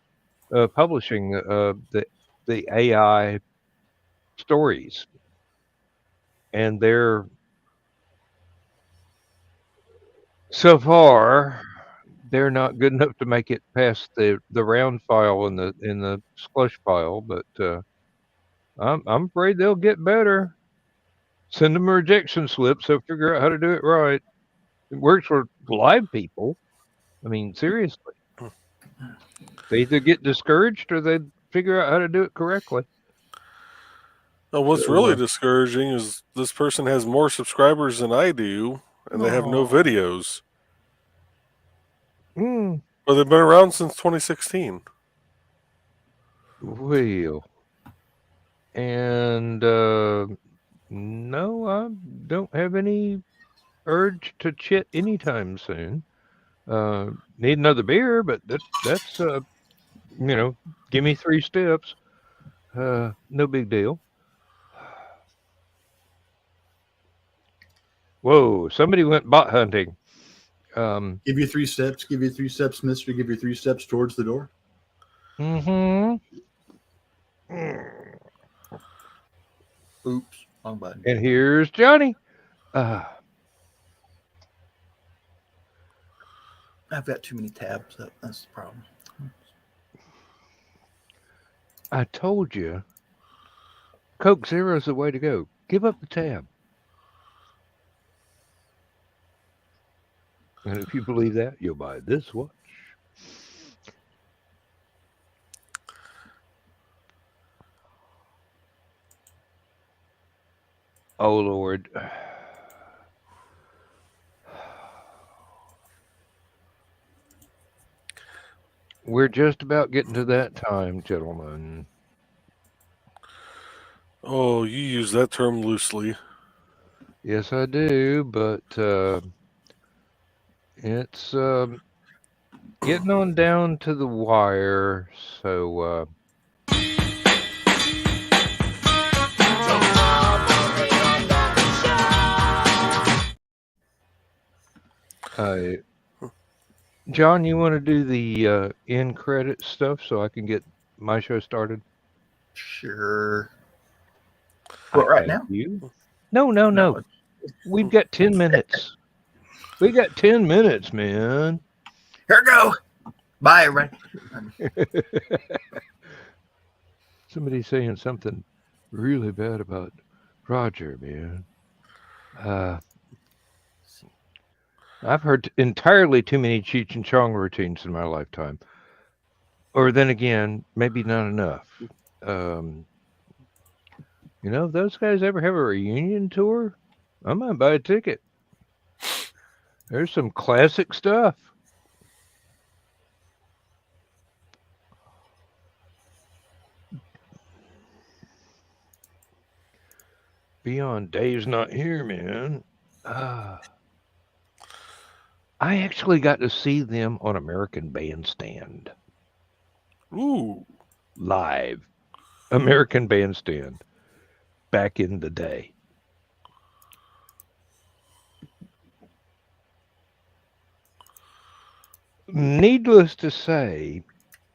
publishing the AI stories, and they're so far they're not good enough to make it past the round file in the slush pile, but I'm afraid they'll get better. Send them a rejection slip so figure out how to do it right. It works for live people. I mean, seriously. They either get discouraged or they figure out how to do it correctly. Now, what's really discouraging is this person has more subscribers than I do, and they have no videos. But they've been around since 2016. Well, and no, I don't have any urge to chit anytime soon. Need another beer, but that's give me 3 steps. No big deal. Whoa, somebody went bot hunting. Give you 3 steps. Give you 3 steps, mister. Give you 3 steps towards the door. Mm-hmm. Oops, wrong button. And here's Johnny. I've got too many tabs up. That's the problem. I told you. Coke Zero is the way to go. Give up the tab. And if you believe that, you'll buy this watch. Oh, Lord. We're just about getting to that time, gentlemen. Oh, you use that term loosely. Yes, I do, but it's getting on down to the wire, so John, you want to do the end credit stuff so I can get my show started? Sure. What, right now? You? No. We've got 10 minutes. We got 10 minutes, man. Here we go. Bye, everybody. Somebody's saying something really bad about Roger, man. I've heard entirely too many Cheech and Chong routines in my lifetime. Or then again, maybe not enough. If those guys ever have a reunion tour, I might buy a ticket. There's some classic stuff. Beyond Dave's not here, man. I actually got to see them on American Bandstand. Ooh. Live. American Bandstand. Back in the day. Needless to say,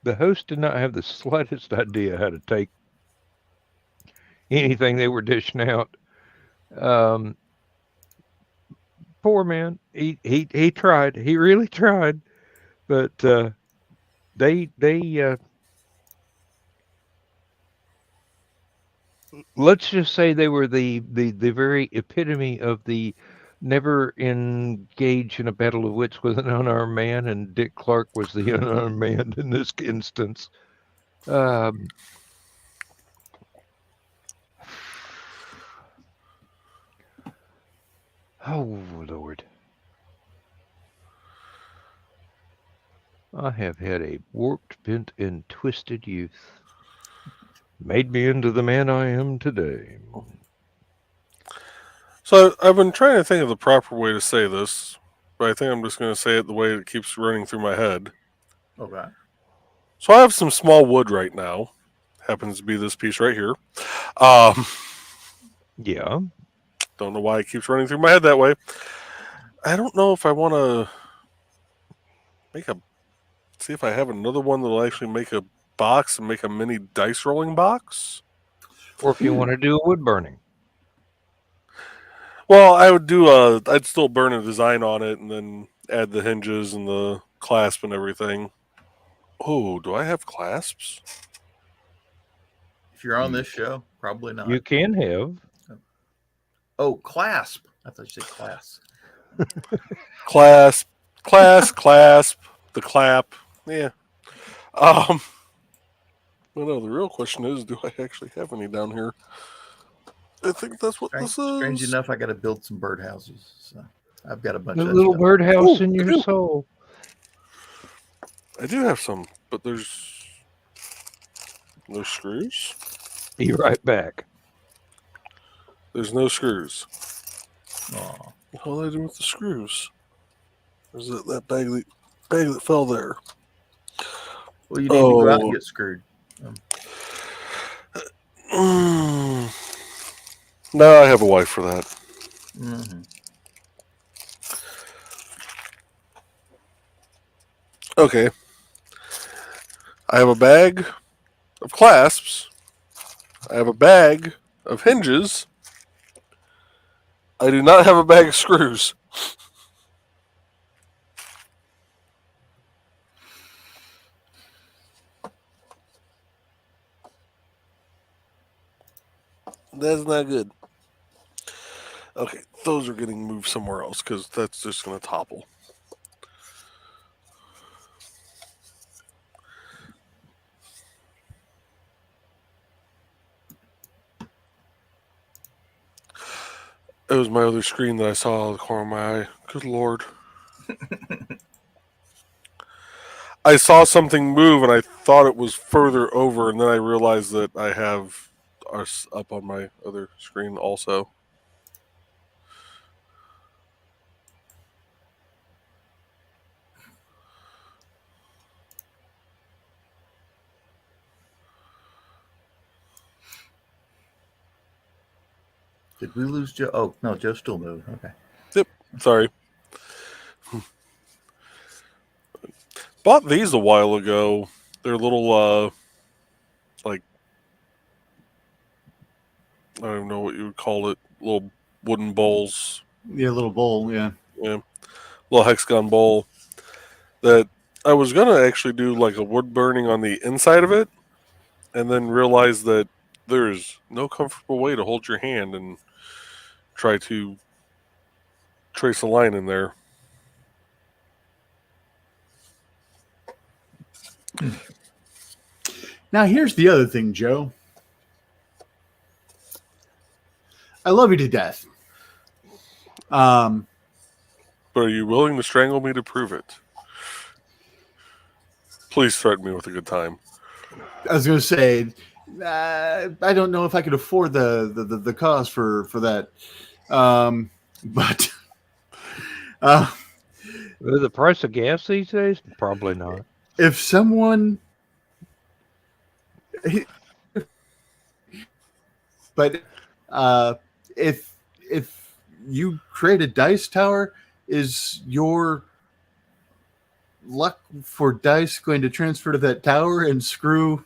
the host did not have the slightest idea how to take anything they were dishing out. Poor man. He tried. He really tried, but they let's just say they were the very epitome of the never engage in a battle of wits with an unarmed man, and Dick Clark was the unarmed man in this instance. Oh, Lord. I have had a warped, bent, and twisted youth. Made me into the man I am today. So I've been trying to think of the proper way to say this, but I think I'm just going to say it the way it keeps running through my head. Okay. So I have some small wood right now. Happens to be this piece right here. Yeah. Don't know why it keeps running through my head that way. I don't know if I want to see if I have another one that'll actually make a box and make a mini dice rolling box. Or if you want to do a wood burning. Well, I would I'd still burn a design on it and then add the hinges and the clasp and everything. Oh, do I have clasps? If you're on this show, probably not. You can have. Oh, clasp. I thought you said class. Clasp, the clap. Yeah. Well, no, the real question is, do I actually have any down here? I think that's what this is. Strange enough, I got to build some birdhouses. So I've got a bunch A of little stuff. birdhouse in your soul. I do have some, but there's no screws. Be right back. There's no screws. Aw. What do I do with the screws? Or is it that bag that fell there? Well, you need to go out and get screwed. No, I have a wife for that. Mm-hmm. Okay. I have a bag of clasps. I have a bag of hinges. I do not have a bag of screws. That's not good. Okay, those are getting moved somewhere else because that's just going to topple. It was my other screen that I saw out of the corner of my eye. Good Lord. I saw something move and I thought it was further over, and then I realized that I have us up on my other screen also. Did we lose Joe? Oh, no, Joe still moved. Okay. Yep. Sorry. Bought these a while ago. They're little, like, I don't even know what you would call it. Little wooden bowls. Yeah, little bowl. Yeah. Yeah. Little hexagon bowl. That I was going to actually do like a wood burning on the inside of it, and then realized that there's no comfortable way to hold your hand and try to trace a line in there. Now, here's the other thing, Joe. I love you to death. But are you willing to strangle me to prove it? Please threaten me with a good time. I was going to say, I don't know if I could afford the cost for that. But with the price of gas these days, probably not. If someone, but if you create a dice tower, is your luck for dice going to transfer to that tower and screw?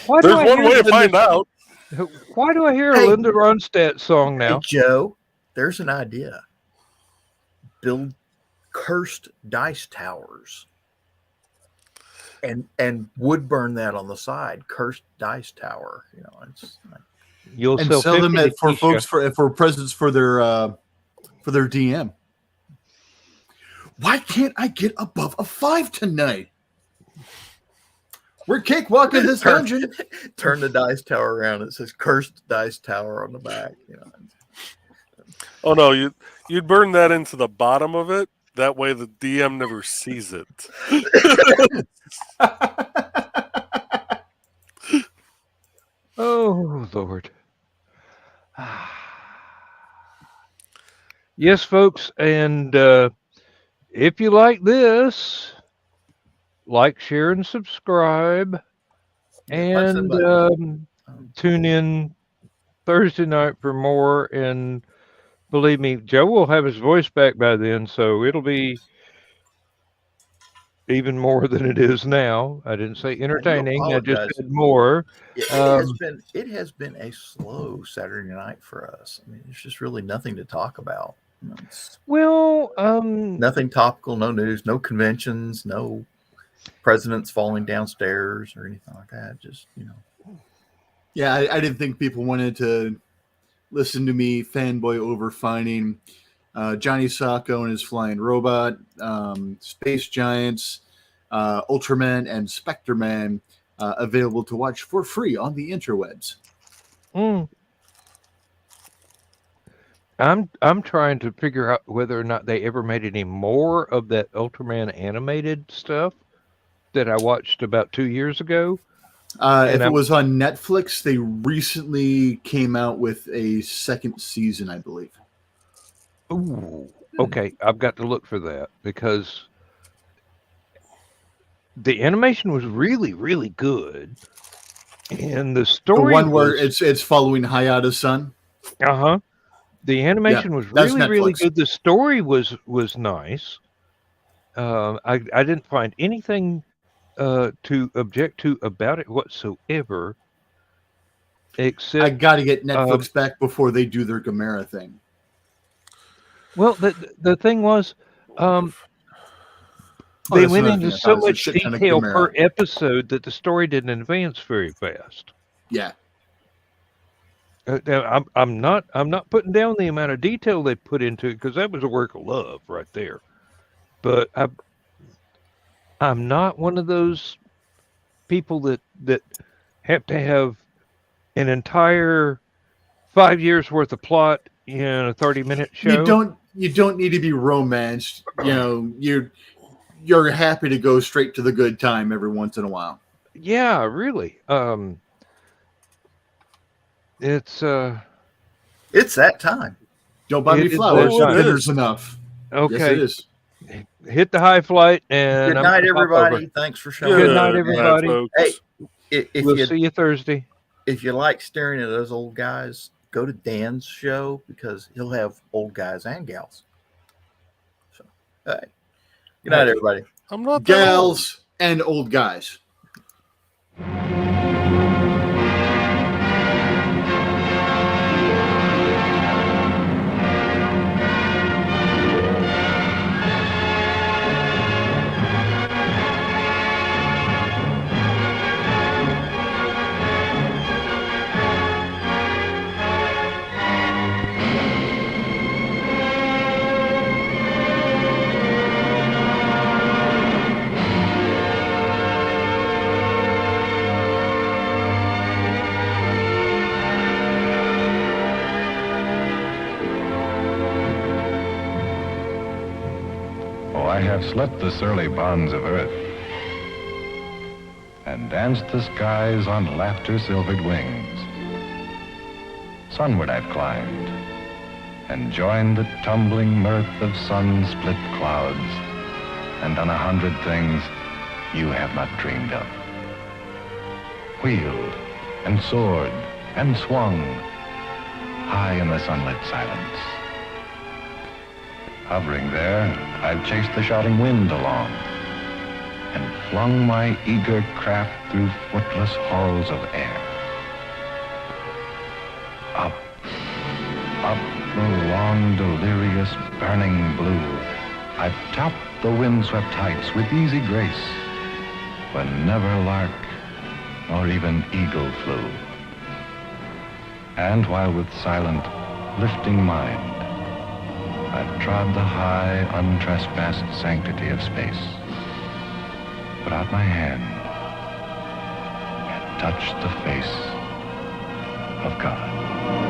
Why There's one way to find out. Why do I hear a Linda Ronstadt song now? Hey, Joe, there's an idea. Build cursed dice towers. And wood burn that on the side. Cursed dice tower. You know, it's like, you'll and sell them for folks for presents for their DM. Why can't I get above a 5 tonight? We're cakewalking this dungeon. Turn the dice tower around. It says "Cursed Dice Tower" on the back. You know. Oh no, you'd burn that into the bottom of it. That way, the DM never sees it. Oh Lord. Yes, folks, and if you like this, like, share, and subscribe, and tune in Thursday night for more. And believe me, Joe will have his voice back by then, so it'll be even more than it is now. I didn't say entertaining; I just said more. It has been a slow Saturday night for us. I mean, there's just really nothing to talk about. Nothing topical, no news, no conventions, no presidents falling downstairs or anything like that. Just, you know. Yeah, I didn't think people wanted to listen to me fanboy over finding Johnny Sacco and his flying robot, Space Giants, Ultraman, and Spectre-Man available to watch for free on the interwebs. I'm trying to figure out whether or not they ever made any more of that Ultraman animated stuff that I watched about 2 years ago. If it was on Netflix, they recently came out with a second season, I believe. Ooh, okay. I've got to look for that because the animation was really, really good, and the story. The one where it's following Hayata's son. The animation was really, really good. The story was nice. I didn't find anything to object to about it whatsoever. Except I got to get Netflix back before they do their Gamera thing. Well, the thing was, they went into so much detail per episode that the story didn't advance very fast. Yeah. Now, I'm not putting down the amount of detail they put into it because that was a work of love right there. But I'm not one of those people that have to have an entire 5 years worth of plot in a 30-minute show. You don't need to be romanced. You know, you're happy to go straight to the good time every once in a while. Yeah, really. It's that time. Don't buy me flowers. Dinner's enough. Okay. Yes, it is. Hit the high flight and good night, everybody. Thanks for showing up. Good night, everybody. Hey, we'll see you Thursday. If you like staring at those old guys, go to Dan's show because he'll have old guys and gals. So, all right. Good night, everybody. I'm not gals and old guys. I have slept the surly bonds of earth and danced the skies on laughter-silvered wings. Sunward I've climbed and joined the tumbling mirth of sun-split clouds and done 100 things you have not dreamed of. Wheeled and soared and swung high in the sunlit silence. Hovering there, I've chased the shouting wind along and flung my eager craft through footless halls of air. Up, up the long, delirious, burning blue, I topped the windswept heights with easy grace, when never lark nor even eagle flew. And while with silent, lifting mind, I trod the high, untrespassed sanctity of space, put out my hand and touched the face of God.